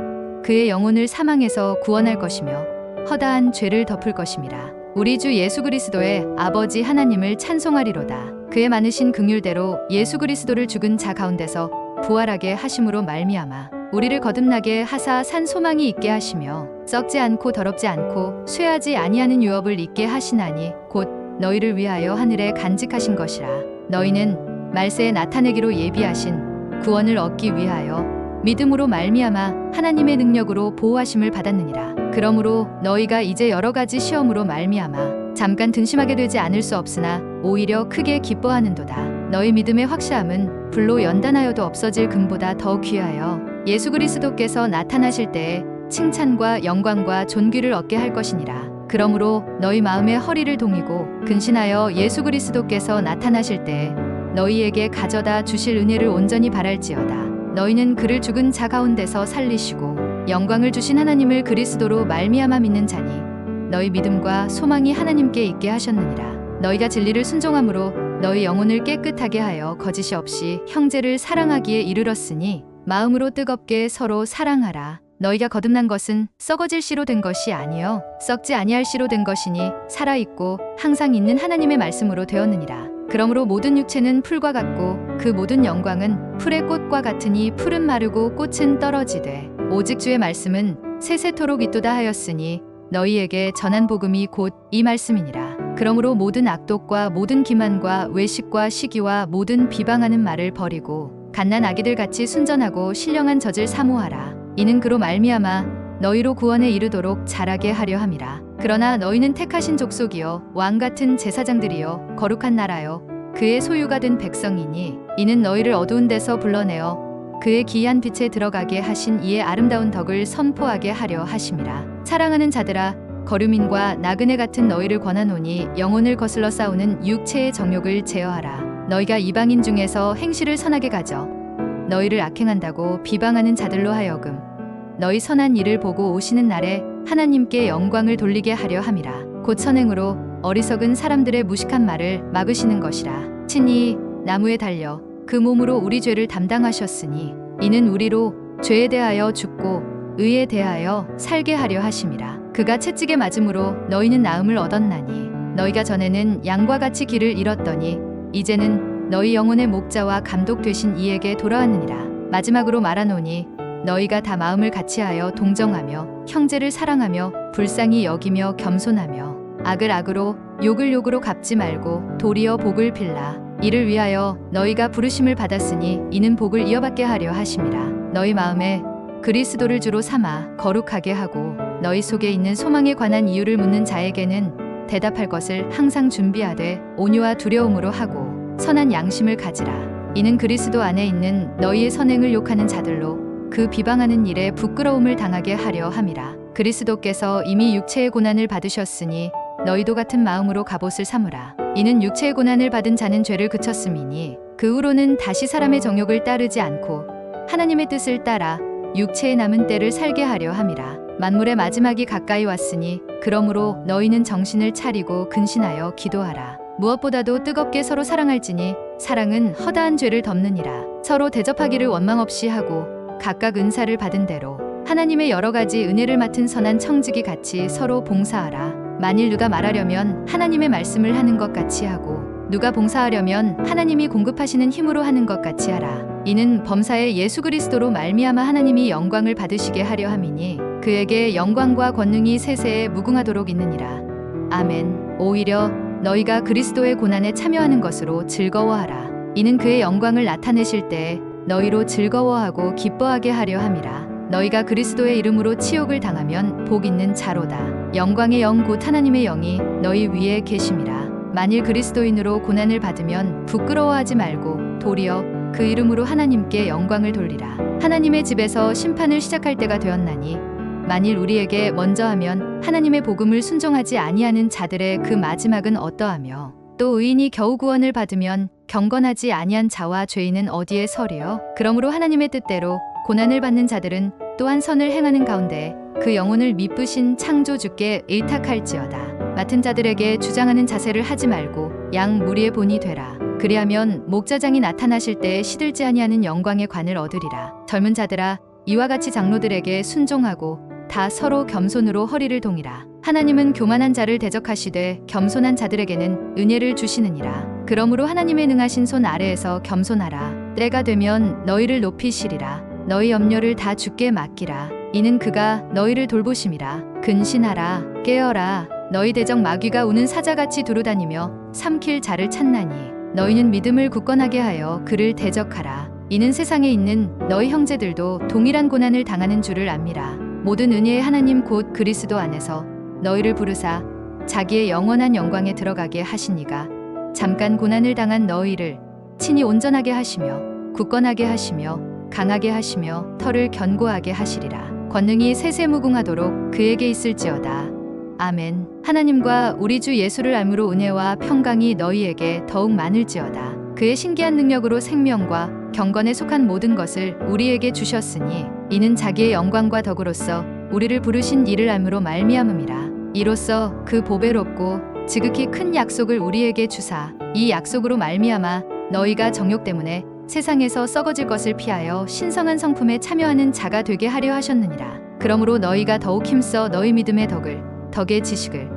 그의 영혼을 사망에서 구원할 것이며 허다한 죄를 덮을 것임이라. 우리 주 예수 그리스도의 아버지 하나님을 찬송하리로다. 그의 많으신 긍휼대로 예수 그리스도를 죽은 자 가운데서 부활하게 하심으로 말미암아 우리를 거듭나게 하사 산 소망이 있게 하시며 썩지 않고 더럽지 않고 쇠하지 아니하는 유업을 있게 하시나니 곧 너희를 위하여 하늘에 간직하신 것이라. 너희는 말세에 나타내기로 예비하신 구원을 얻기 위하여 믿음으로 말미암아 하나님의 능력으로 보호하심을 받았느니라. 그러므로 너희가 이제 여러 가지 시험으로 말미암아 잠깐 등심하게 되지 않을 수 없으나 오히려 크게 기뻐하는도다. 너희 믿음의 확실함은 불로 연단하여도 없어질 금보다 더 귀하여 예수 그리스도께서 나타나실 때에 칭찬과 영광과 존귀를 얻게 할 것이니라. 그러므로 너희 마음의 허리를 동이고 근신하여 예수 그리스도께서 나타나실 때에 너희에게 가져다 주실 은혜를 온전히 바랄지어다. 너희는 그를 죽은 자 가운데서 살리시고 영광을 주신 하나님을 그리스도로 말미암아 믿는 자니 너희 믿음과 소망이 하나님께 있게 하셨느니라. 너희가 진리를 순종함으로 너희 영혼을 깨끗하게 하여 거짓이 없이 형제를 사랑하기에 이르렀으니 마음으로 뜨겁게 서로 사랑하라. 너희가 거듭난 것은 썩어질 씨로 된 것이 아니요 썩지 아니할 씨로 된 것이니 살아있고 항상 있는 하나님의 말씀으로 되었느니라. 그러므로 모든 육체는 풀과 같고 그 모든 영광은 풀의 꽃과 같으니 풀은 마르고 꽃은 떨어지되 오직 주의 말씀은 세세토록 있도다 하였으니 너희에게 전한 복음이 곧 이 말씀이니라. 그러므로 모든 악독과 모든 기만과 외식과 시기와 모든 비방하는 말을 버리고 갓난 아기들 같이 순전하고 신령한 젖을 사모하라. 이는 그로 말미암아 너희로 구원에 이르도록 자라게 하려 함이라. 그러나 너희는 택하신 족속이요 왕 같은 제사장들이요 거룩한 나라요 그의 소유가 된 백성이니 이는 너희를 어두운 데서 불러내어 그의 기이한 빛에 들어가게 하신 이의 아름다운 덕을 선포하게 하려 하심이라. 사랑하는 자들아 거류민과 나그네 같은 너희를 권하노니 영혼을 거슬러 싸우는 육체의 정욕을 제어하라. 너희가 이방인 중에서 행실을 선하게 가져 너희를 악행한다고 비방하는 자들로 하여금 너희 선한 일을 보고 오시는 날에 하나님께 영광을 돌리게 하려 함이라. 곧 선행으로 어리석은 사람들의 무식한 말을 막으시는 것이라. 친히 나무에 달려 그 몸으로 우리 죄를 담당하셨으니 이는 우리로 죄에 대하여 죽고 의에 대하여 살게 하려 하심이라. 그가 채찍에 맞음으로 너희는 나음을 얻었나니 너희가 전에는 양과 같이 길을 잃었더니 이제는 너희 영혼의 목자와 감독 되신 이에게 돌아왔느니라. 마지막으로 말하노니 너희가 다 마음을 같이하여 동정하며 형제를 사랑하며 불쌍히 여기며 겸손하며 악을 악으로 욕을 욕으로 갚지 말고 도리어 복을 빌라. 이를 위하여 너희가 부르심을 받았으니 이는 복을 이어받게 하려 하심이라. 너희 마음에 그리스도를 주로 삼아 거룩하게 하고 너희 속에 있는 소망에 관한 이유를 묻는 자에게는 대답할 것을 항상 준비하되 온유와 두려움으로 하고 선한 양심을 가지라. 이는 그리스도 안에 있는 너희의 선행을 욕하는 자들로 그 비방하는 일에 부끄러움을 당하게 하려 함이라. 그리스도께서 이미 육체의 고난을 받으셨으니 너희도 같은 마음으로 갑옷을 삼으라. 이는 육체의 고난을 받은 자는 죄를 그쳤음이니 그 후로는 다시 사람의 정욕을 따르지 않고 하나님의 뜻을 따라 육체의 남은 때를 살게 하려 함이라. 만물의 마지막이 가까이 왔으니 그러므로 너희는 정신을 차리고 근신하여 기도하라. 무엇보다도 뜨겁게 서로 사랑할지니 사랑은 허다한 죄를 덮느니라. 서로 대접하기를 원망 없이 하고 각각 은사를 받은 대로 하나님의 여러 가지 은혜를 맡은 선한 청지기 같이 서로 봉사하라. 만일 누가 말하려면 하나님의 말씀을 하는 것 같이 하고 누가 봉사하려면 하나님이 공급하시는 힘으로 하는 것 같이 하라. 이는 범사의 예수 그리스도로 말미암아 하나님이 영광을 받으시게 하려 함이니 그에게 영광과 권능이 세세에 무궁하도록 있느니라. 아멘. 오히려 너희가 그리스도의 고난에 참여하는 것으로 즐거워하라. 이는 그의 영광을 나타내실 때에 너희로 즐거워하고 기뻐하게 하려 함이라. 너희가 그리스도의 이름으로 치욕을 당하면 복 있는 자로다. 영광의 영 곧 하나님의 영이 너희 위에 계심이라. 만일 그리스도인으로 고난을 받으면 부끄러워하지 말고 도리어 그 이름으로 하나님께 영광을 돌리라. 하나님의 집에서 심판을 시작할 때가 되었나니 만일 우리에게 먼저 하면 하나님의 복음을 순종하지 아니하는 자들의 그 마지막은 어떠하며 또 의인이 겨우 구원을 받으면 경건하지 아니한 자와 죄인은 어디에 서리요. 그러므로 하나님의 뜻대로 고난을 받는 자들은 또한 선을 행하는 가운데 그 영혼을 미쁘신 창조주께 의탁할지어다. 맡은 자들에게 주장하는 자세를 하지 말고 양 무리의 본이 되라. 그리하면 목자장이 나타나실 때에 시들지 아니하는 영광의 관을 얻으리라. 젊은 자들아 이와 같이 장로들에게 순종하고 다 서로 겸손으로 허리를 동이라. 하나님은 교만한 자를 대적하시되 겸손한 자들에게는 은혜를 주시느니라. 그러므로 하나님의 능하신 손 아래에서 겸손하라. 때가 되면 너희를 높이시리라. 너희 염려를 다 주께 맡기라. 이는 그가 너희를 돌보심이라. 근신하라. 깨어라. 너희 대적 마귀가 우는 사자같이 두루다니며 삼킬 자를 찾나니 너희는 믿음을 굳건하게 하여 그를 대적하라. 이는 세상에 있는 너희 형제들도 동일한 고난을 당하는 줄을 압니라. 모든 은혜의 하나님 곧 그리스도 안에서 너희를 부르사 자기의 영원한 영광에 들어가게 하시니가 잠깐 고난을 당한 너희를 친히 온전하게 하시며 굳건하게 하시며 강하게 하시며 털을 견고하게 하시리라. 권능이 세세무궁하도록 그에게 있을지어다. 아멘. 하나님과 우리 주 예수를 알므로 은혜와 평강이 너희에게 더욱 많을지어다. 그의 신기한 능력으로 생명과 경건에 속한 모든 것을 우리에게 주셨으니 이는 자기의 영광과 덕으로서 우리를 부르신 이를 알므로 말미암음이라. 이로써 그 보배롭고 지극히 큰 약속을 우리에게 주사 이 약속으로 말미암아 너희가 정욕 때문에 세상에서 썩어질 것을 피하여 신성한 성품에 참여하는 자가 되게 하려 하셨느니라. 그러므로 너희가 더욱 힘써 너희 믿음의 덕을, 덕의 지식을,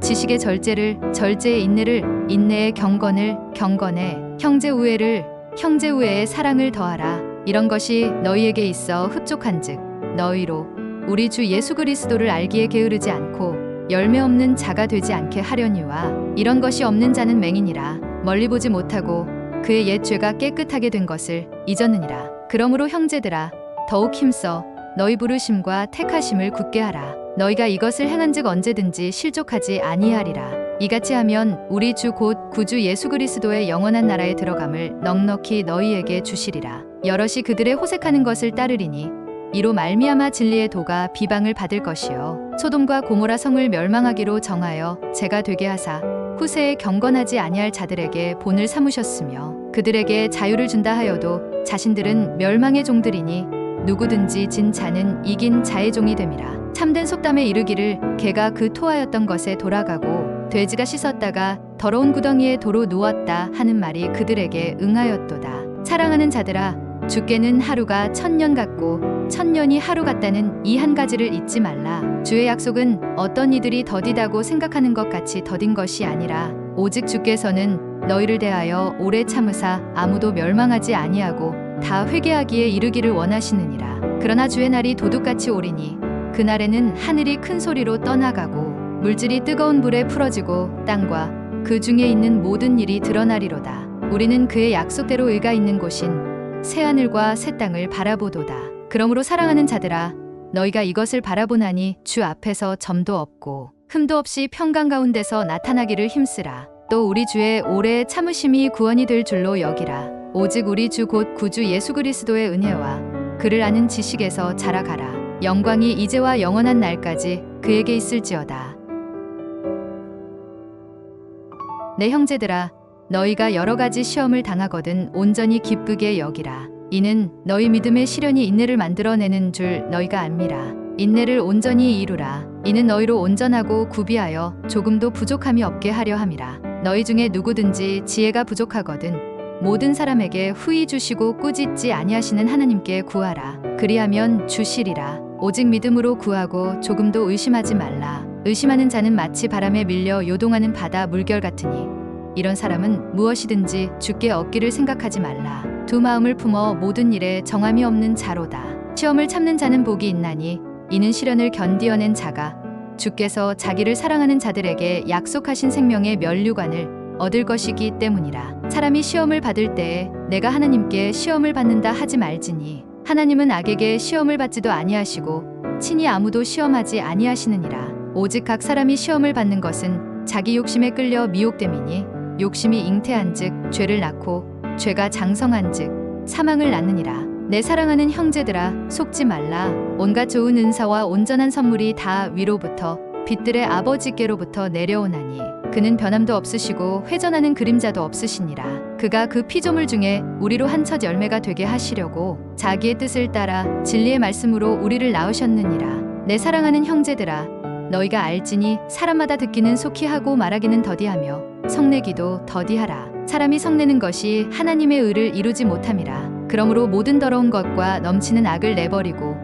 지식의 절제를, 절제의 인내를, 인내의 경건을, 경건에 형제 우애를, 형제 우애의 사랑을 더하라. 이런 것이 너희에게 있어 흡족한즉 너희로 우리 주 예수 그리스도를 알기에 게으르지 않고 열매 없는 자가 되지 않게 하려니와 이런 것이 없는 자는 맹인이라 멀리 보지 못하고 그의 옛 죄가 깨끗하게 된 것을 잊었느니라. 그러므로 형제들아 더욱 힘써 너희 부르심과 택하심을 굳게 하라. 너희가 이것을 행한즉 언제든지 실족하지 아니하리라. 이같이 하면 우리 주 곧 구주 예수 그리스도의 영원한 나라에 들어감을 넉넉히 너희에게 주시리라. 여럿이 그들의 호색하는 것을 따르리니 이로 말미암아 진리의 도가 비방을 받을 것이요 소돔과 고모라 성을 멸망하기로 정하여 제가 되게 하사 후세에 경건하지 아니할 자들에게 본을 삼으셨으며 그들에게 자유를 준다 하여도 자신들은 멸망의 종들이니 누구든지 진 자는 이긴 자의 종이 됨이라. 참된 속담에 이르기를 개가 그 토하였던 것에 돌아가고 돼지가 씻었다가 더러운 구덩이에 도로 누웠다 하는 말이 그들에게 응하였도다. 사랑하는 자들아 주께는 하루가 1000년 같고 1000년이 하루 같다는 이 한 가지를 잊지 말라. 주의 약속은 어떤 이들이 더디다고 생각하는 것 같이 더딘 것이 아니라 오직 주께서는 너희를 대하여 오래 참으사 아무도 멸망하지 아니하고 다 회개하기에 이르기를 원하시느니라. 그러나 주의 날이 도둑같이 오리니 그날에는 하늘이 큰 소리로 떠나가고 물질이 뜨거운 불에 풀어지고 땅과 그 중에 있는 모든 일이 드러나리로다. 우리는 그의 약속대로 의가 있는 곳인 새하늘과 새 땅을 바라보도다. 그러므로 사랑하는 자들아 너희가 이것을 바라보나니 주 앞에서 점도 없고 흠도 없이 평강 가운데서 나타나기를 힘쓰라. 또 우리 주의 오래 참으심이 구원이 될 줄로 여기라. 오직 우리 주 곧 구주 예수 그리스도의 은혜와 그를 아는 지식에서 자라가라. 영광이 이제와 영원한 날까지 그에게 있을지어다. 내 형제들아 너희가 여러 가지 시험을 당하거든 온전히 기쁘게 여기라. 이는 너희 믿음의 시련이 인내를 만들어내는 줄 너희가 압니라. 인내를 온전히 이루라. 이는 너희로 온전하고 구비하여 조금도 부족함이 없게 하려 함이라. 너희 중에 누구든지 지혜가 부족하거든 모든 사람에게 후히 주시고 꾸짖지 아니하시는 하나님께 구하라. 그리하면 주시리라. 오직 믿음으로 구하고 조금도 의심하지 말라. 의심하는 자는 마치 바람에 밀려 요동하는 바다 물결 같으니 이런 사람은 무엇이든지 주께 얻기를 생각하지 말라. 두 마음을 품어 모든 일에 정함이 없는 자로다. 시험을 참는 자는 복이 있나니 이는 시련을 견디어낸 자가 주께서 자기를 사랑하는 자들에게 약속하신 생명의 면류관을 얻을 것이기 때문이라. 사람이 시험을 받을 때에 내가 하나님께 시험을 받는다 하지 말지니 하나님은 악에게 시험을 받지도 아니하시고 친히 아무도 시험하지 아니하시느니라. 오직 각 사람이 시험을 받는 것은 자기 욕심에 끌려 미혹됨이니 욕심이 잉태한즉 죄를 낳고 죄가 장성한즉 사망을 낳느니라. 내 사랑하는 형제들아 속지 말라. 온갖 좋은 은사와 온전한 선물이 다 위로부터 빛들의 아버지께로부터 내려오나니 그는 변함도 없으시고 회전하는 그림자도 없으시니라. 그가 그 피조물 중에 우리로 한 첫 열매가 되게 하시려고 자기의 뜻을 따라 진리의 말씀으로 우리를 낳으셨느니라. 내 사랑하는 형제들아 너희가 알지니 사람마다 듣기는 속히 하고 말하기는 더디하며 성내기도 더디하라. 사람이 성내는 것이 하나님의 의를 이루지 못함이라. 그러므로 모든 더러운 것과 넘치는 악을 내버리고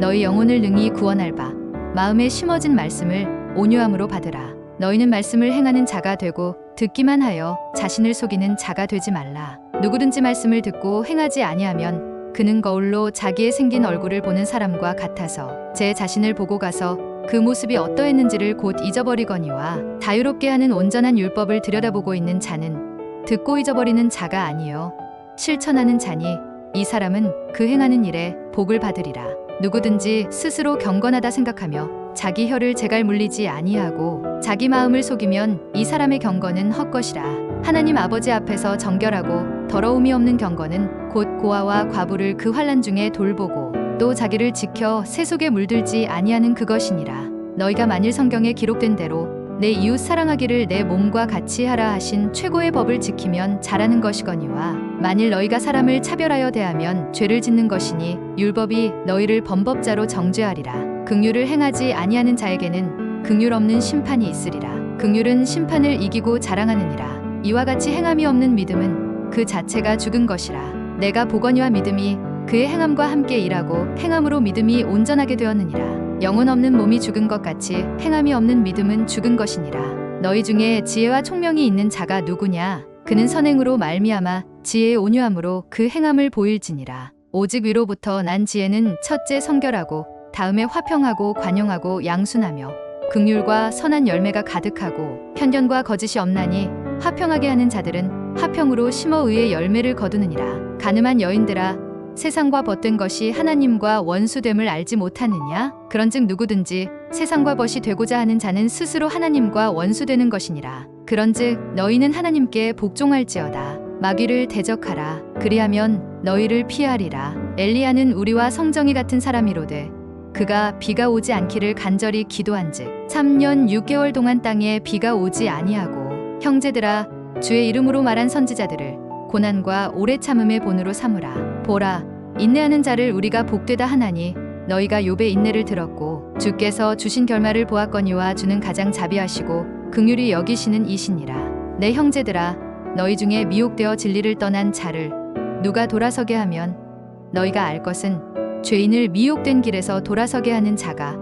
너희 영혼을 능히 구원할 바 마음에 심어진 말씀을 온유함으로 받으라. 너희는 말씀을 행하는 자가 되고 듣기만 하여 자신을 속이는 자가 되지 말라. 누구든지 말씀을 듣고 행하지 아니하면 그는 거울로 자기의 생긴 얼굴을 보는 사람과 같아서 제 자신을 보고 가서 그 모습이 어떠했는지를 곧 잊어버리거니와 자유롭게 하는 온전한 율법을 들여다보고 있는 자는 듣고 잊어버리는 자가 아니요 실천하는 자니 이 사람은 그 행하는 일에 복을 받으리라. 누구든지 스스로 경건하다 생각하며 자기 혀를 제갈 물리지 아니하고 자기 마음을 속이면 이 사람의 경건은 헛것이라. 하나님 아버지 앞에서 정결하고 더러움이 없는 경건은 곧 고아와 과부를 그 환난 중에 돌보고 또 자기를 지켜 새 속에 물들지 아니하는 그것이니라. 너희가 만일 성경에 기록된 대로 내 이웃 사랑하기를 내 몸과 같이 하라 하신 최고의 법을 지키면 잘하는 것이거니와 만일 너희가 사람을 차별하여 대하면 죄를 짓는 것이니 율법이 너희를 범법자로 정죄하리라. 긍휼을 행하지 아니하는 자에게는 긍휼 없는 심판이 있으리라. 긍휼은 심판을 이기고 자랑하느니라. 이와 같이 행함이 없는 믿음은 그 자체가 죽은 것이라. 내가 보거니와 믿음이 그의 행함과 함께 일하고 행함으로 믿음이 온전하게 되었느니라. 영혼 없는 몸이 죽은 것 같이 행함이 없는 믿음은 죽은 것이니라. 너희 중에 지혜와 총명이 있는 자가 누구냐? 그는 선행으로 말미암아 지혜의 온유함으로 그 행함을 보일지니라. 오직 위로부터 난 지혜는 첫째 성결하고 다음에 화평하고 관용하고 양순하며 긍휼과 선한 열매가 가득하고 편견과 거짓이 없나니 화평하게 하는 자들은 화평으로 심어 의의 열매를 거두느니라. 가늠한 여인들아, 세상과 벗된 것이 하나님과 원수됨을 알지 못하느냐? 그런즉 누구든지 세상과 벗이 되고자 하는 자는 스스로 하나님과 원수되는 것이니라. 그런즉 너희는 하나님께 복종할지어다. 마귀를 대적하라. 그리하면 너희를 피하리라. 엘리야는 우리와 성정이 같은 사람이로되 그가 비가 오지 않기를 간절히 기도한즉 3년 6개월 동안 땅에 비가 오지 아니하고 형제들아, 주의 이름으로 말한 선지자들을 고난과 오래 참음의 본으로 삼으라. 보라, 인내하는 자를 우리가 복되다 하나니 너희가 욥의 인내를 들었고 주께서 주신 결말을 보았거니와 주는 가장 자비하시고 긍휼히 여기시는 이시니라. 내 형제들아, 너희 중에 미혹되어 진리를 떠난 자를 누가 돌아서게 하면 너희가 알 것은 죄인을 미혹된 길에서 돌아서게 하는 자가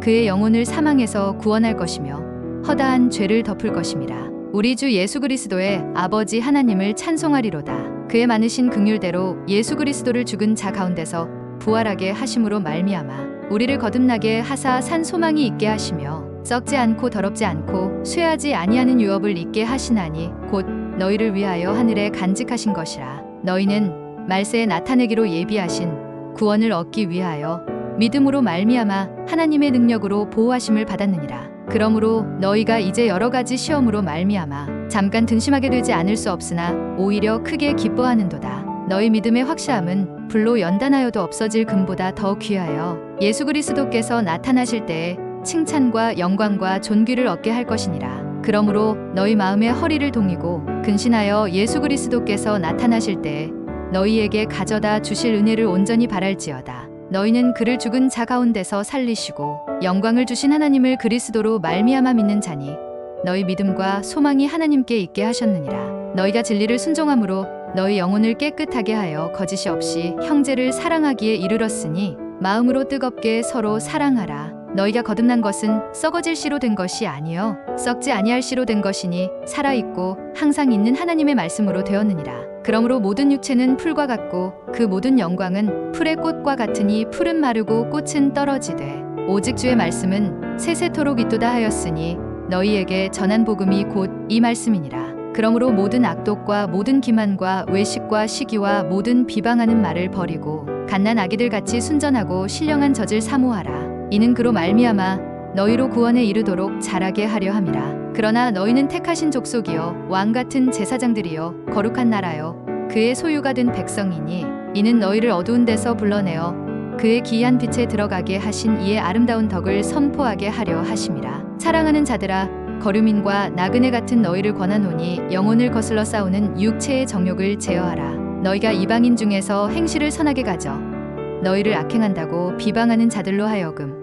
그의 영혼을 사망에서 구원할 것이며 허다한 죄를 덮을 것임이라. 우리 주 예수 그리스도의 아버지 하나님을 찬송하리로다. 그의 많으신 긍휼대로 예수 그리스도를 죽은 자 가운데서 부활하게 하심으로 말미암아 우리를 거듭나게 하사 산 소망이 있게 하시며 썩지 않고 더럽지 않고 쇠하지 아니하는 유업을 있게 하시나니 곧 너희를 위하여 하늘에 간직하신 것이라. 너희는 말세에 나타내기로 예비하신 구원을 얻기 위하여 믿음으로 말미암아 하나님의 능력으로 보호하심을 받았느니라. 그러므로 너희가 이제 여러 가지 시험으로 말미암아 잠깐 등심하게 되지 않을 수 없으나 오히려 크게 기뻐하는도다. 너희 믿음의 확실함은 불로 연단하여도 없어질 금보다 더 귀하여 예수 그리스도께서 나타나실 때에 칭찬과 영광과 존귀를 얻게 할 것이니라. 그러므로 너희 마음의 허리를 동이고 근신하여 예수 그리스도께서 나타나실 때에 너희에게 가져다 주실 은혜를 온전히 바랄지어다. 너희는 그를 죽은 자 가운데서 살리시고 영광을 주신 하나님을 그리스도로 말미암아 믿는 자니 너희 믿음과 소망이 하나님께 있게 하셨느니라. 너희가 진리를 순종함으로 너희 영혼을 깨끗하게 하여 거짓이 없이 형제를 사랑하기에 이르렀으니 마음으로 뜨겁게 서로 사랑하라. 너희가 거듭난 것은 썩어질 씨로 된 것이 아니요 썩지 아니할 씨로 된 것이니 살아있고 항상 있는 하나님의 말씀으로 되었느니라. 그러므로 모든 육체는 풀과 같고 그 모든 영광은 풀의 꽃과 같으니 풀은 마르고 꽃은 떨어지되 오직 주의 말씀은 세세토록 있도다 하였으니 너희에게 전한 복음이 곧 이 말씀이니라. 그러므로 모든 악독과 모든 기만과 외식과 시기와 모든 비방하는 말을 버리고 갓난 아기들 같이 순전하고 신령한 젖을 사모하라. 이는 그로 말미암아 너희로 구원에 이르도록 자라게 하려 함이라. 그러나 너희는 택하신 족속이요 왕 같은 제사장들이요 거룩한 나라요 그의 소유가 된 백성이니 이는 너희를 어두운 데서 불러내어 그의 기이한 빛에 들어가게 하신 이의 아름다운 덕을 선포하게 하려 하심이라. 사랑하는 자들아, 거류민과 나그네 같은 너희를 권하노니 영혼을 거슬러 싸우는 육체의 정욕을 제어하라. 너희가 이방인 중에서 행실을 선하게 가져 너희를 악행한다고 비방하는 자들로 하여금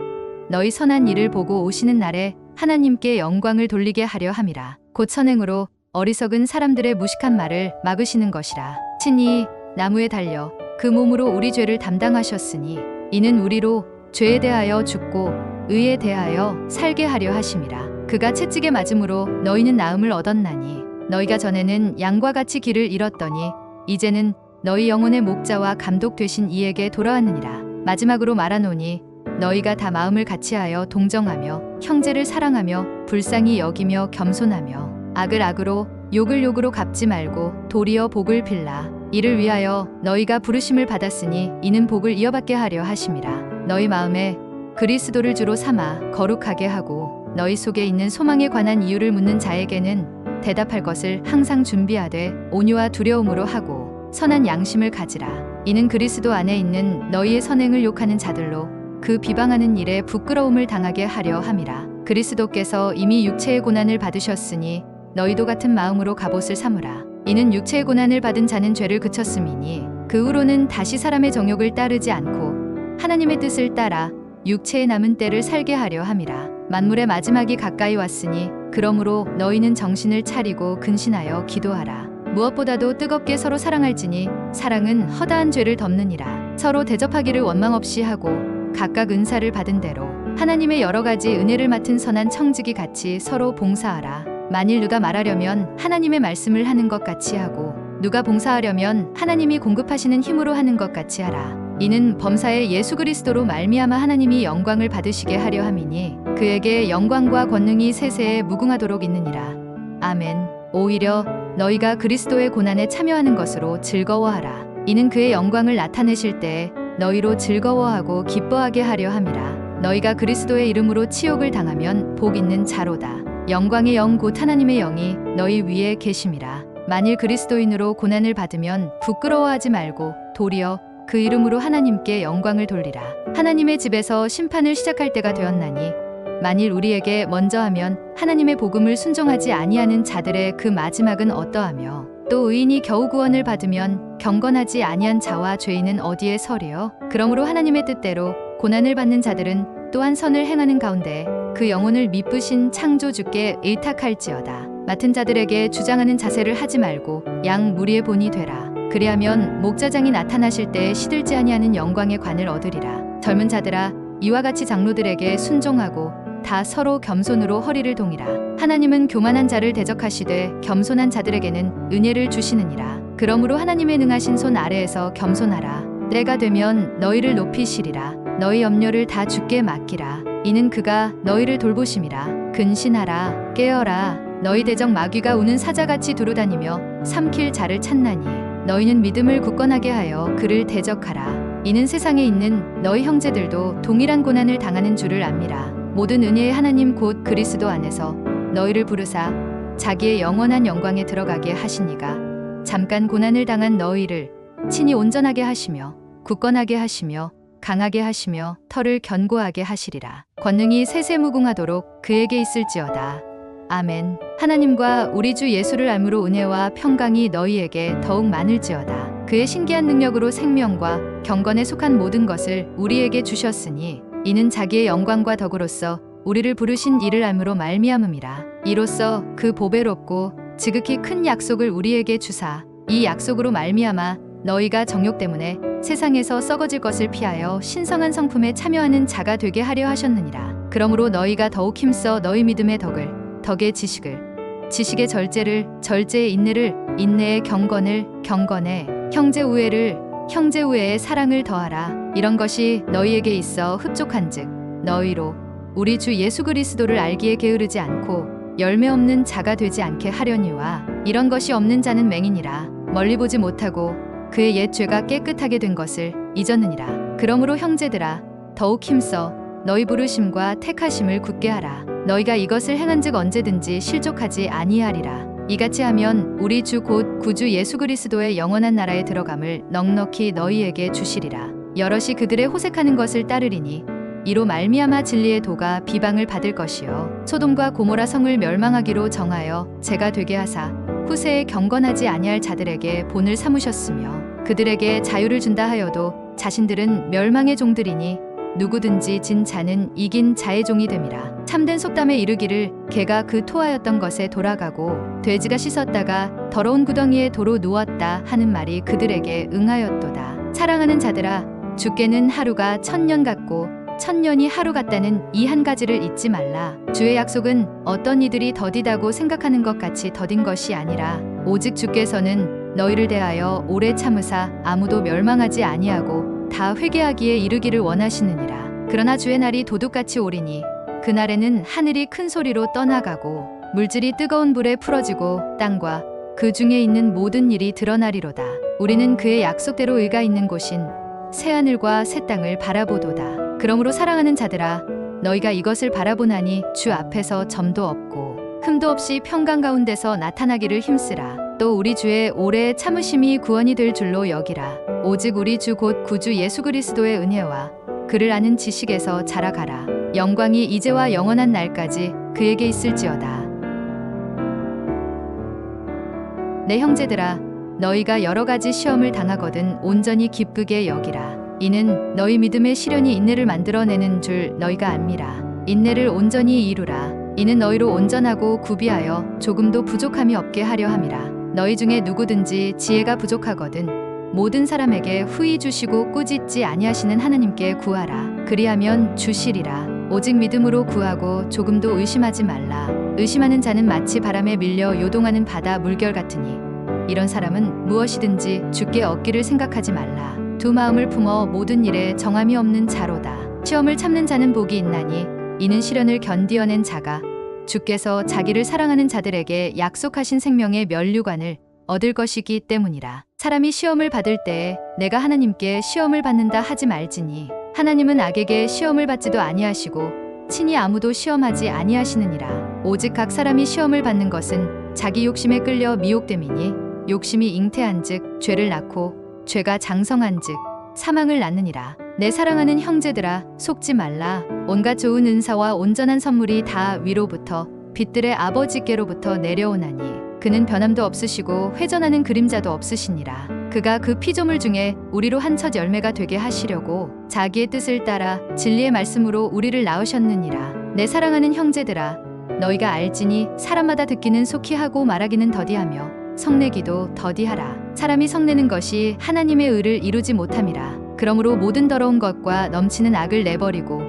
너희 선한 일을 보고 오시는 날에 하나님께 영광을 돌리게 하려 함이라. 곧 선행으로 어리석은 사람들의 무식한 말을 막으시는 것이라. 친히 나무에 달려 그 몸으로 우리 죄를 담당하셨으니 이는 우리로 죄에 대하여 죽고 의에 대하여 살게 하려 하심이라. 그가 채찍에 맞음으로 너희는 나음을 얻었나니 너희가 전에는 양과 같이 길을 잃었더니 이제는 너희 영혼의 목자와 감독 되신 이에게 돌아왔느니라. 마지막으로 말하노니 너희가 다 마음을 같이하여 동정하며 형제를 사랑하며 불쌍히 여기며 겸손하며 악을 악으로 욕을 욕으로 갚지 말고 도리어 복을 빌라. 이를 위하여 너희가 부르심을 받았으니 이는 복을 이어받게 하려 하심이라. 너희 마음에 그리스도를 주로 삼아 거룩하게 하고 너희 속에 있는 소망에 관한 이유를 묻는 자에게는 대답할 것을 항상 준비하되 온유와 두려움으로 하고 선한 양심을 가지라. 이는 그리스도 안에 있는 너희의 선행을 욕하는 자들로 그 비방하는 일에 부끄러움을 당하게 하려 함이라. 그리스도께서 이미 육체의 고난을 받으셨으니 너희도 같은 마음으로 갑옷을 삼으라. 이는 육체의 고난을 받은 자는 죄를 그쳤음이니 그 후로는 다시 사람의 정욕을 따르지 않고 하나님의 뜻을 따라 육체의 남은 때를 살게 하려 함이라. 만물의 마지막이 가까이 왔으니 그러므로 너희는 정신을 차리고 근신하여 기도하라. 무엇보다도 뜨겁게 서로 사랑할지니 사랑은 허다한 죄를 덮느니라. 서로 대접하기를 원망 없이 하고 각각 은사를 받은 대로 하나님의 여러 가지 은혜를 맡은 선한 청지기 같이 서로 봉사하라. 만일 누가 말하려면 하나님의 말씀을 하는 것 같이 하고 누가 봉사하려면 하나님이 공급하시는 힘으로 하는 것 같이 하라. 이는 범사의 예수 그리스도로 말미암아 하나님이 영광을 받으시게 하려 함이니 그에게 영광과 권능이 세세에 무궁하도록 있느니라. 아멘. 오히려 너희가 그리스도의 고난에 참여하는 것으로 즐거워하라. 이는 그의 영광을 나타내실 때에 너희로 즐거워하고 기뻐하게 하려 함이라. 너희가 그리스도의 이름으로 치욕을 당하면 복 있는 자로다. 영광의 영 곧 하나님의 영이 너희 위에 계심이라. 만일 그리스도인으로 고난을 받으면 부끄러워하지 말고 도리어 그 이름으로 하나님께 영광을 돌리라. 하나님의 집에서 심판을 시작할 때가 되었나니 만일 우리에게 먼저 하면 하나님의 복음을 순종하지 아니하는 자들의 그 마지막은 어떠하며 또 의인이 겨우 구원을 받으면 경건하지 아니한 자와 죄인은 어디에 서리요? 그러므로 하나님의 뜻대로 고난을 받는 자들은 또한 선을 행하는 가운데 그 영혼을 미쁘신 창조주께 의탁할지어다. 맡은 자들에게 주장하는 자세를 하지 말고 양 무리의 본이 되라. 그리하면 목자장이 나타나실 때에 시들지 아니하는 영광의 관을 얻으리라. 젊은 자들아 이와 같이 장로들에게 순종하고 다 서로 겸손으로 허리를 동이라. 하나님은 교만한 자를 대적하시되 겸손한 자들에게는 은혜를 주시느니라. 그러므로 하나님의 능하신 손 아래에서 겸손하라. 때가 되면 너희를 높이시리라. 너희 염려를 다 주께 맡기라. 이는 그가 너희를 돌보심이라. 근신하라. 깨어라. 너희 대적 마귀가 우는 사자같이 두루다니며 삼킬 자를 찾나니 너희는 믿음을 굳건하게 하여 그를 대적하라. 이는 세상에 있는 너희 형제들도 동일한 고난을 당하는 줄을 압니라. 모든 은혜의 하나님 곧 그리스도 안에서 너희를 부르사 자기의 영원한 영광에 들어가게 하시니가 잠깐 고난을 당한 너희를 친히 온전하게 하시며 굳건하게 하시며 강하게 하시며 털을 견고하게 하시리라. 권능이 세세무궁하도록 그에게 있을지어다. 아멘. 하나님과 우리 주 예수를 알므로 은혜와 평강이 너희에게 더욱 많을지어다. 그의 신기한 능력으로 생명과 경건에 속한 모든 것을 우리에게 주셨으니 이는 자기의 영광과 덕으로서 우리를 부르신 이를 알므로 말미암음이라. 이로써 그 보배롭고 지극히 큰 약속을 우리에게 주사 이 약속으로 말미암아 너희가 정욕 때문에 세상에서 썩어질 것을 피하여 신성한 성품에 참여하는 자가 되게 하려 하셨느니라. 그러므로 너희가 더욱 힘써 너희 믿음의 덕의 지식을 지식의 절제를 절제의 인내를 인내의 경건을 경건에 형제 우애에 사랑을 더하라. 이런 것이 너희에게 있어 흡족한즉 너희로 우리 주 예수 그리스도를 알기에 게으르지 않고 열매 없는 자가 되지 않게 하려니와 이런 것이 없는 자는 맹인이라 멀리 보지 못하고 그의 옛 죄가 깨끗하게 된 것을 잊었느니라. 그러므로 형제들아 더욱 힘써 너희 부르심과 택하심을 굳게 하라. 너희가 이것을 행한즉 언제든지 실족하지 아니하리라. 이같이 하면 우리 주 곧 구주 예수 그리스도의 영원한 나라에 들어감을 넉넉히 너희에게 주시리라. 여럿이 그들의 호색하는 것을 따르리니 이로 말미암아 진리의 도가 비방을 받을 것이요 소돔과 고모라 성을 멸망하기로 정하여 제가 되게 하사 후세에 경건하지 아니할 자들에게 본을 삼으셨으며 그들에게 자유를 준다 하여도 자신들은 멸망의 종들이니 누구든지 진 자는 이긴 자의 종이 됨이라. 참된 속담에 이르기를 개가 그 토하였던 것에 돌아가고 돼지가 씻었다가 더러운 구덩이에 도로 누웠다 하는 말이 그들에게 응하였도다. 사랑하는 자들아 주께는 하루가 1000년 같고 1000년이 하루 같다는 이 한 가지를 잊지 말라. 주의 약속은 어떤 이들이 더디다고 생각하는 것 같이 더딘 것이 아니라 오직 주께서는 너희를 대하여 오래 참으사 아무도 멸망하지 아니하고 다 회개하기에 이르기를 원하시느니라. 그러나 주의 날이 도둑같이 오리니 그날에는 하늘이 큰 소리로 떠나가고 물질이 뜨거운 불에 풀어지고 땅과 그 중에 있는 모든 일이 드러나리로다. 우리는 그의 약속대로 의가 있는 곳인 새하늘과 새 땅을 바라보도다. 그러므로 사랑하는 자들아 너희가 이것을 바라보나니 주 앞에서 점도 없고 흠도 없이 평강 가운데서 나타나기를 힘쓰라. 또 우리 주의 오래 참으심이 구원이 될 줄로 여기라. 오직 우리 주 곧 구주 예수 그리스도의 은혜와 그를 아는 지식에서 자라가라. 영광이 이제와 영원한 날까지 그에게 있을지어다. 내 형제들아, 너희가 여러 가지 시험을 당하거든 온전히 기쁘게 여기라. 이는 너희 믿음의 시련이 인내를 만들어내는 줄 너희가 압니다. 인내를 온전히 이루라. 이는 너희로 온전하고 구비하여 조금도 부족함이 없게 하려 함이라. 너희 중에 누구든지 지혜가 부족하거든 모든 사람에게 후히 주시고 꾸짖지 아니하시는 하나님께 구하라. 그리하면 주시리라. 오직 믿음으로 구하고 조금도 의심하지 말라. 의심하는 자는 마치 바람에 밀려 요동하는 바다 물결 같으니 이런 사람은 무엇이든지 주께 얻기를 생각하지 말라. 두 마음을 품어 모든 일에 정함이 없는 자로다. 시험을 참는 자는 복이 있나니 이는 시련을 견디어낸 자가 주께서 자기를 사랑하는 자들에게 약속하신 생명의 면류관을 얻을 것이기 때문이라. 사람이 시험을 받을 때에 내가 하나님께 시험을 받는다 하지 말지니 하나님은 악에게 시험을 받지도 아니하시고 친히 아무도 시험하지 아니하시느니라. 오직 각 사람이 시험을 받는 것은 자기 욕심에 끌려 미혹됨이니 욕심이 잉태한즉 죄를 낳고 죄가 장성한즉 사망을 낳느니라. 내 사랑하는 형제들아, 속지 말라. 온갖 좋은 은사와 온전한 선물이 다 위로부터 빛들의 아버지께로부터 내려오나니 그는 변함도 없으시고 회전하는 그림자도 없으시니라. 그가 그 피조물 중에 우리로 한 첫 열매가 되게 하시려고 자기의 뜻을 따라 진리의 말씀으로 우리를 낳으셨느니라. 내 사랑하는 형제들아, 너희가 알지니 사람마다 듣기는 속히 하고 말하기는 더디하며 성내기도 더디하라. 사람이 성내는 것이 하나님의 의를 이루지 못함이라. 그러므로 모든 더러운 것과 넘치는 악을 내버리고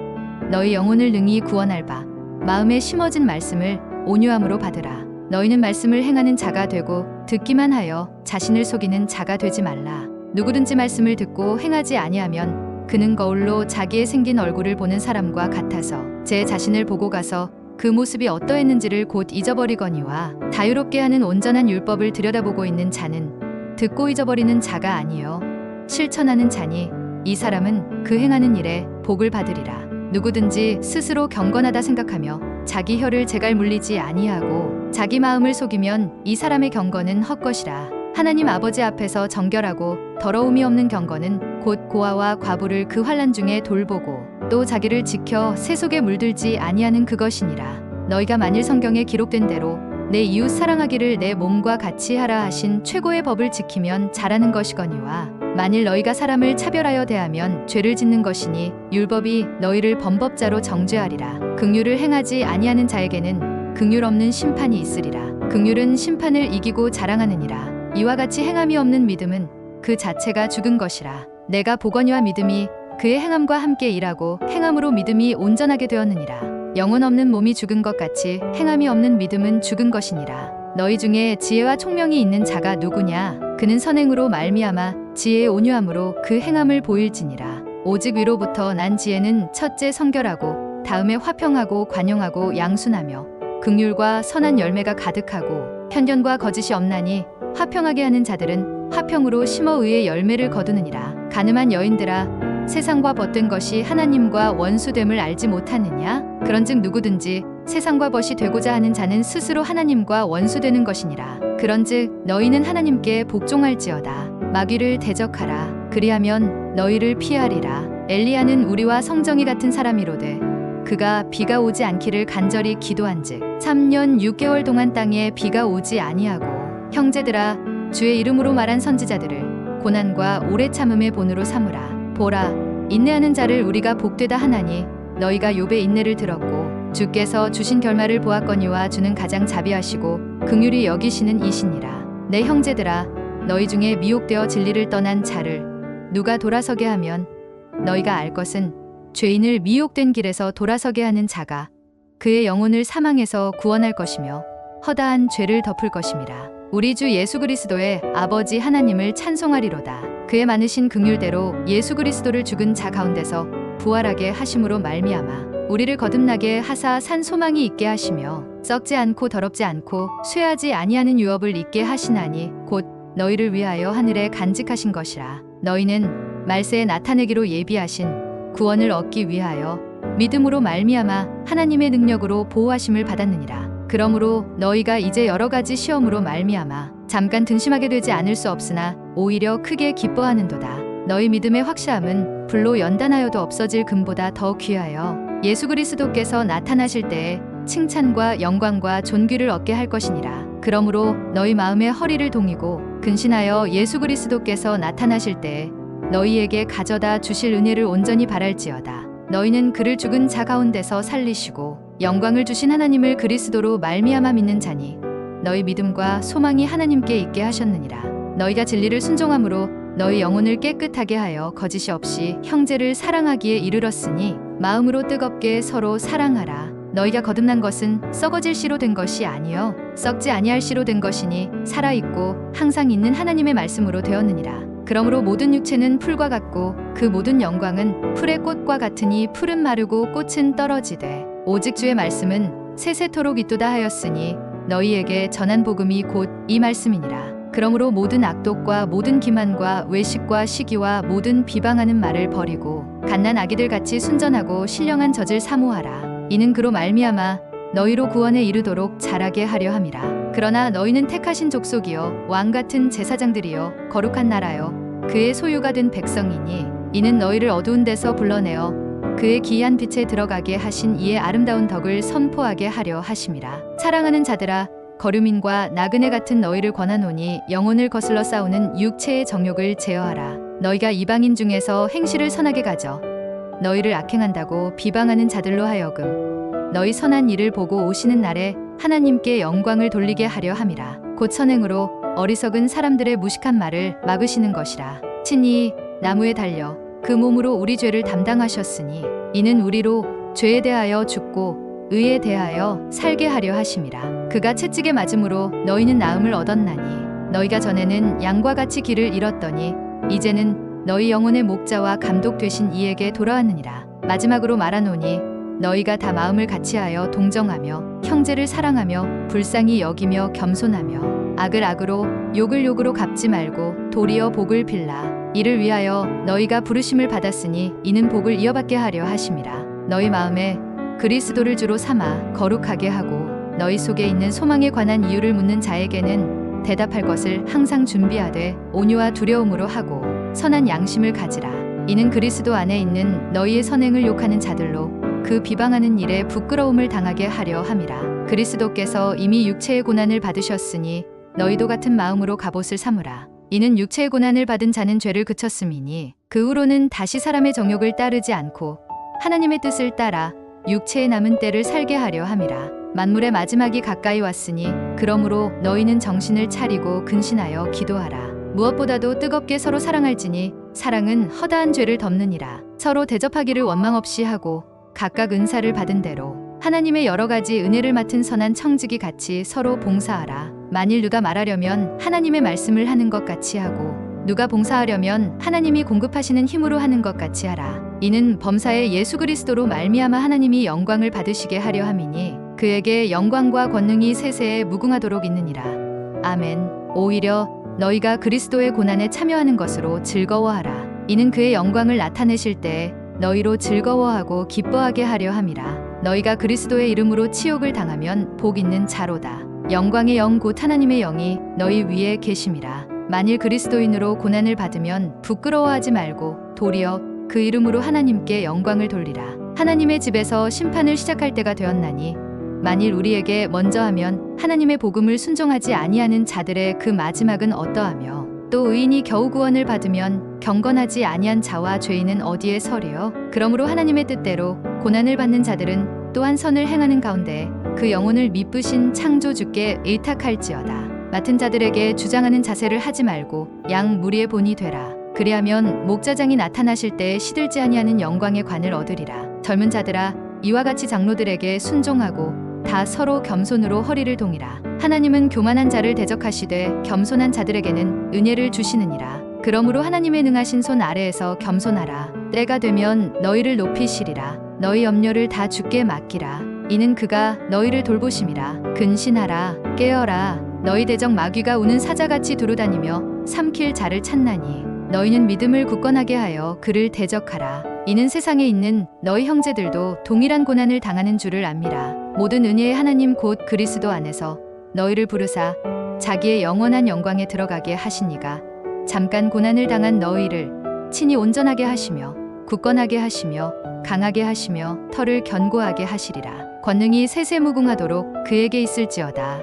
너희 영혼을 능히 구원할 바 마음에 심어진 말씀을 온유함으로 받으라. 너희는 말씀을 행하는 자가 되고 듣기만 하여 자신을 속이는 자가 되지 말라. 누구든지 말씀을 듣고 행하지 아니하면 그는 거울로 자기의 생긴 얼굴을 보는 사람과 같아서 제 자신을 보고 가서 그 모습이 어떠했는지를 곧 잊어버리거니와 자유롭게 하는 온전한 율법을 들여다보고 있는 자는 듣고 잊어버리는 자가 아니요 실천하는 자니 이 사람은 그 행하는 일에 복을 받으리라. 누구든지 스스로 경건하다 생각하며 자기 혀를 제갈 물리지 아니하고 자기 마음을 속이면 이 사람의 경건은 헛것이라. 하나님 아버지 앞에서 정결하고 더러움이 없는 경건은 곧 고아와 과부를 그 환난 중에 돌보고 또 자기를 지켜 새 속에 물들지 아니하는 그것이니라. 너희가 만일 성경에 기록된 대로 내 이웃 사랑하기를 내 몸과 같이 하라 하신 최고의 법을 지키면 잘하는 것이거니와 만일 너희가 사람을 차별하여 대하면 죄를 짓는 것이니 율법이 너희를 범법자로 정죄하리라. 긍휼을 행하지 아니하는 자에게는 긍휼 없는 심판이 있으리라. 긍휼은 심판을 이기고 자랑하느니라. 이와 같이 행함이 없는 믿음은 그 자체가 죽은 것이라. 내가 보거니와 믿음이 그의 행함과 함께 일하고 행함으로 믿음이 온전하게 되었느니라. 영혼 없는 몸이 죽은 것 같이 행함이 없는 믿음은 죽은 것이니라. 너희 중에 지혜와 총명이 있는 자가 누구냐? 그는 선행으로 말미암아 지혜의 온유함으로 그 행함을 보일지니라. 오직 위로부터 난 지혜는 첫째 성결하고 다음에 화평하고 관용하고 양순하며 긍휼과 선한 열매가 가득하고 편견과 거짓이 없나니 화평하게 하는 자들은 화평으로 심어 의의 열매를 거두느니라. 가늠한 여인들아, 세상과 벗된 것이 하나님과 원수됨을 알지 못하느냐? 그런즉 누구든지 세상과 벗이 되고자 하는 자는 스스로 하나님과 원수되는 것이니라. 그런즉 너희는 하나님께 복종할지어다. 마귀를 대적하라. 그리하면 너희를 피하리라. 엘리야는 우리와 성정이 같은 사람이로되 그가 비가 오지 않기를 간절히 기도한즉 3년 6개월 동안 땅에 비가 오지 아니하고 형제들아, 주의 이름으로 말한 선지자들을 고난과 오래 참음의 본으로 삼으라. 보라, 인내하는 자를 우리가 복되다 하나니 너희가 욥의 인내를 들었고 주께서 주신 결말을 보았거니와 주는 가장 자비하시고 긍휼히 여기시는 이시니라. 내 형제들아, 너희 중에 미혹되어 진리를 떠난 자를 누가 돌아서게 하면 너희가 알 것은 죄인을 미혹된 길에서 돌아서게 하는 자가 그의 영혼을 사망에서 구원할 것이며 허다한 죄를 덮을 것임이라. 우리 주 예수 그리스도의 아버지 하나님을 찬송하리로다. 그의 많으신 긍휼대로 예수 그리스도를 죽은 자 가운데서 부활하게 하심으로 말미암아 우리를 거듭나게 하사 산 소망이 있게 하시며 썩지 않고 더럽지 않고 쇠하지 아니하는 유업을 있게 하시나니 곧 너희를 위하여 하늘에 간직하신 것이라. 너희는 말세에 나타내기로 예비하신 구원을 얻기 위하여 믿음으로 말미암아 하나님의 능력으로 보호하심을 받았느니라. 그러므로 너희가 이제 여러 가지 시험으로 말미암아 잠깐 등심하게 되지 않을 수 없으나 오히려 크게 기뻐하는도다. 너희 믿음의 확실함은 불로 연단하여도 없어질 금보다 더 귀하여 예수 그리스도께서 나타나실 때에 칭찬과 영광과 존귀를 얻게 할 것이니라. 그러므로 너희 마음의 허리를 동이고 근신하여 예수 그리스도께서 나타나실 때에 너희에게 가져다 주실 은혜를 온전히 바랄지어다. 너희는 그를 죽은 자 가운데서 살리시고 영광을 주신 하나님을 그리스도로 말미암아 믿는 자니 너희 믿음과 소망이 하나님께 있게 하셨느니라. 너희가 진리를 순종함으로 너희 영혼을 깨끗하게 하여 거짓이 없이 형제를 사랑하기에 이르렀으니 마음으로 뜨겁게 서로 사랑하라. 너희가 거듭난 것은 썩어질 씨로 된 것이 아니요 썩지 아니할 씨로 된 것이니 살아있고 항상 있는 하나님의 말씀으로 되었느니라. 그러므로 모든 육체는 풀과 같고 그 모든 영광은 풀의 꽃과 같으니 풀은 마르고 꽃은 떨어지되 오직 주의 말씀은 세세토록 있도다 하였으니 너희에게 전한 복음이 곧 이 말씀이니라. 그러므로 모든 악독과 모든 기만과 외식과 시기와 모든 비방하는 말을 버리고 갓난 아기들 같이 순전하고 신령한 젖을 사모하라. 이는 그로 말미암아 너희로 구원에 이르도록 자라게 하려 함이라. 그러나 너희는 택하신 족속이요 왕 같은 제사장들이요 거룩한 나라요 그의 소유가 된 백성이니 이는 너희를 어두운 데서 불러내어 그의 기이한 빛에 들어가게 하신 이의 아름다운 덕을 선포하게 하려 하심이라. 사랑하는 자들아 거류민과 나그네 같은 너희를 권하노니 영혼을 거슬러 싸우는 육체의 정욕을 제어하라. 너희가 이방인 중에서 행실을 선하게 가져 너희를 악행한다고 비방하는 자들로 하여금 너희 선한 일을 보고 오시는 날에 하나님께 영광을 돌리게 하려 함이라. 곧 선행으로 어리석은 사람들의 무식한 말을 막으시는 것이라. 친히 나무에 달려 그 몸으로 우리 죄를 담당하셨으니 이는 우리로 죄에 대하여 죽고 의에 대하여 살게 하려 하심이라. 그가 채찍에 맞음으로 너희는 나음을 얻었나니 너희가 전에는 양과 같이 길을 잃었더니 이제는 너희 영혼의 목자와 감독 되신 이에게 돌아왔느니라. 마지막으로 말하노니 너희가 다 마음을 같이하여 동정하며 형제를 사랑하며 불쌍히 여기며 겸손하며 악을 악으로 욕을 욕으로 갚지 말고 도리어 복을 빌라. 이를 위하여 너희가 부르심을 받았으니 이는 복을 이어받게 하려 하심이라. 너희 마음에 그리스도를 주로 삼아 거룩하게 하고 너희 속에 있는 소망에 관한 이유를 묻는 자에게는 대답할 것을 항상 준비하되 온유와 두려움으로 하고 선한 양심을 가지라. 이는 그리스도 안에 있는 너희의 선행을 욕하는 자들로 그 비방하는 일에 부끄러움을 당하게 하려 함이라. 그리스도께서 이미 육체의 고난을 받으셨으니 너희도 같은 마음으로 갑옷을 삼으라. 이는 육체의 고난을 받은 자는 죄를 그쳤음이니 그 후로는 다시 사람의 정욕을 따르지 않고 하나님의 뜻을 따라 육체의 남은 때를 살게 하려 함이라. 만물의 마지막이 가까이 왔으니 그러므로 너희는 정신을 차리고 근신하여 기도하라. 무엇보다도 뜨겁게 서로 사랑할지니 사랑은 허다한 죄를 덮느니라. 서로 대접하기를 원망 없이 하고 각각 은사를 받은 대로 하나님의 여러 가지 은혜를 맡은 선한 청지기 같이 서로 봉사하라. 만일 누가 말하려면 하나님의 말씀을 하는 것 같이 하고 누가 봉사하려면 하나님이 공급하시는 힘으로 하는 것 같이 하라. 이는 범사의 예수 그리스도로 말미암아 하나님이 영광을 받으시게 하려 함이니 그에게 영광과 권능이 세세에 무궁하도록 있느니라. 아멘. 오히려 너희가 그리스도의 고난에 참여하는 것으로 즐거워하라. 이는 그의 영광을 나타내실 때에 너희로 즐거워하고 기뻐하게 하려 함이라. 너희가 그리스도의 이름으로 치욕을 당하면 복 있는 자로다. 영광의 영 곧 하나님의 영이 너희 위에 계심이라. 만일 그리스도인으로 고난을 받으면 부끄러워하지 말고 도리어 그 이름으로 하나님께 영광을 돌리라. 하나님의 집에서 심판을 시작할 때가 되었나니 만일 우리에게 먼저 하면 하나님의 복음을 순종하지 아니하는 자들의 그 마지막은 어떠하며 또 의인이 겨우 구원을 받으면 경건하지 아니한 자와 죄인은 어디에 서리요? 그러므로 하나님의 뜻대로 고난을 받는 자들은 또한 선을 행하는 가운데 그 영혼을 미쁘신 창조주께 의탁할지어다. 맡은 자들에게 주장하는 자세를 하지 말고 양 무리의 본이 되라. 그리하면 목자장이 나타나실 때에 시들지 아니하는 영광의 관을 얻으리라. 젊은 자들아 이와 같이 장로들에게 순종하고 다 서로 겸손으로 허리를 동이라. 하나님은 교만한 자를 대적하시되 겸손한 자들에게는 은혜를 주시느니라. 그러므로 하나님의 능하신 손 아래에서 겸손하라. 때가 되면 너희를 높이시리라. 너희 염려를 다 주께 맡기라. 이는 그가 너희를 돌보심이라. 근신하라. 깨어라. 너희 대적 마귀가 우는 사자같이 두루다니며 삼킬 자를 찾나니 너희는 믿음을 굳건하게 하여 그를 대적하라. 이는 세상에 있는 너희 형제들도 동일한 고난을 당하는 줄을 압니다. 모든 은혜의 하나님 곧 그리스도 안에서 너희를 부르사 자기의 영원한 영광에 들어가게 하시니가 잠깐 고난을 당한 너희를 친히 온전하게 하시며 굳건하게 하시며 강하게 하시며 털을 견고하게 하시리라. 권능이 세세무궁하도록 그에게 있을지어다.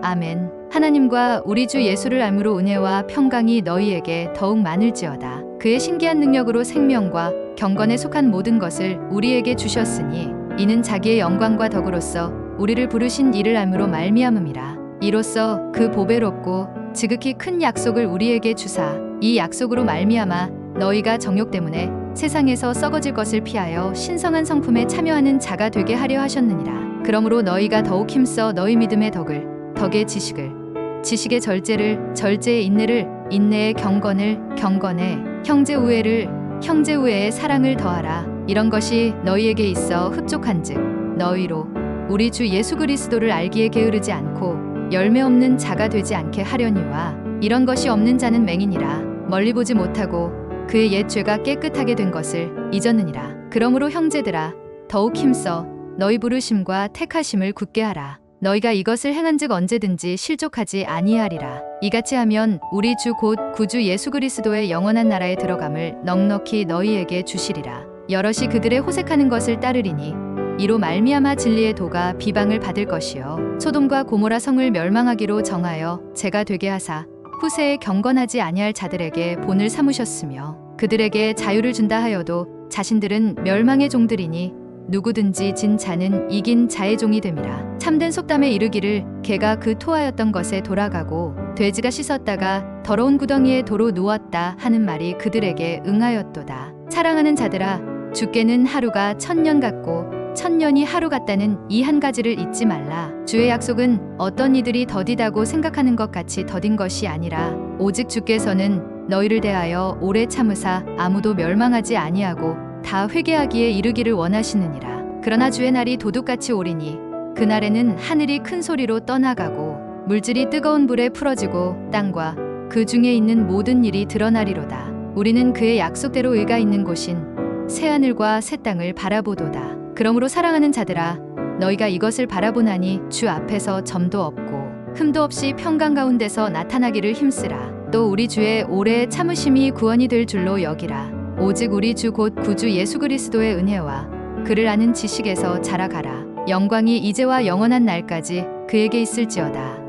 아멘. 하나님과 우리 주 예수를 알므로 은혜와 평강이 너희에게 더욱 많을지어다. 그의 신기한 능력으로 생명과 경건에 속한 모든 것을 우리에게 주셨으니 이는 자기의 영광과 덕으로서 우리를 부르신 이를 알므로 말미암음이라. 이로써 그 보배롭고 지극히 큰 약속을 우리에게 주사 이 약속으로 말미암아 너희가 정욕 때문에 세상에서 썩어질 것을 피하여 신성한 성품에 참여하는 자가 되게 하려 하셨느니라. 그러므로 너희가 더욱 힘써 너희 믿음의 덕의 지식의 절제를, 절제의 인내를, 인내의 경건을, 경건의 형제 우애에 사랑을 더하라. 이런 것이 너희에게 있어 흡족한즉 너희로 우리 주 예수 그리스도를 알기에 게으르지 않고 열매 없는 자가 되지 않게 하려니와 이런 것이 없는 자는 맹인이라 멀리 보지 못하고 그의 옛 죄가 깨끗하게 된 것을 잊었느니라. 그러므로 형제들아 더욱 힘써 너희 부르심과 택하심을 굳게 하라. 너희가 이것을 행한즉 언제든지 실족하지 아니하리라. 이같이 하면 우리 주 곧 구주 예수 그리스도의 영원한 나라에 들어감을 넉넉히 너희에게 주시리라. 여럿이 그들의 호색하는 것을 따르리니 이로 말미암아 진리의 도가 비방을 받을 것이요 소돔과 고모라 성을 멸망하기로 정하여 제가 되게 하사 후세에 경건하지 아니할 자들에게 본을 삼으셨으며 그들에게 자유를 준다 하여도 자신들은 멸망의 종들이니 누구든지 진 자는 이긴 자의 종이 됨이라. 참된 속담에 이르기를 개가 그 토하였던 것에 돌아가고 돼지가 씻었다가 더러운 구덩이에 도로 누웠다 하는 말이 그들에게 응하였도다. 사랑하는 자들아 주께는 하루가 1000년 같고 1000년이 하루 같다는 이 한 가지를 잊지 말라. 주의 약속은 어떤 이들이 더디다고 생각하는 것 같이 더딘 것이 아니라 오직 주께서는 너희를 대하여 오래 참으사 아무도 멸망하지 아니하고 다 회개하기에 이르기를 원하시느니라. 그러나 주의 날이 도둑같이 오리니 그날에는 하늘이 큰 소리로 떠나가고 물질이 뜨거운 불에 풀어지고 땅과 그 중에 있는 모든 일이 드러나리로다. 우리는 그의 약속대로 의가 있는 곳인 새하늘과 새 땅을 바라보도다. 그러므로 사랑하는 자들아 너희가 이것을 바라보나니 주 앞에서 점도 없고 흠도 없이 평강 가운데서 나타나기를 힘쓰라. 또 우리 주의 오래 참으심이 구원이 될 줄로 여기라. 오직 우리 주 곧 구주 예수 그리스도의 은혜와 그를 아는 지식에서 자라가라. 영광이 이제와 영원한 날까지 그에게 있을지어다.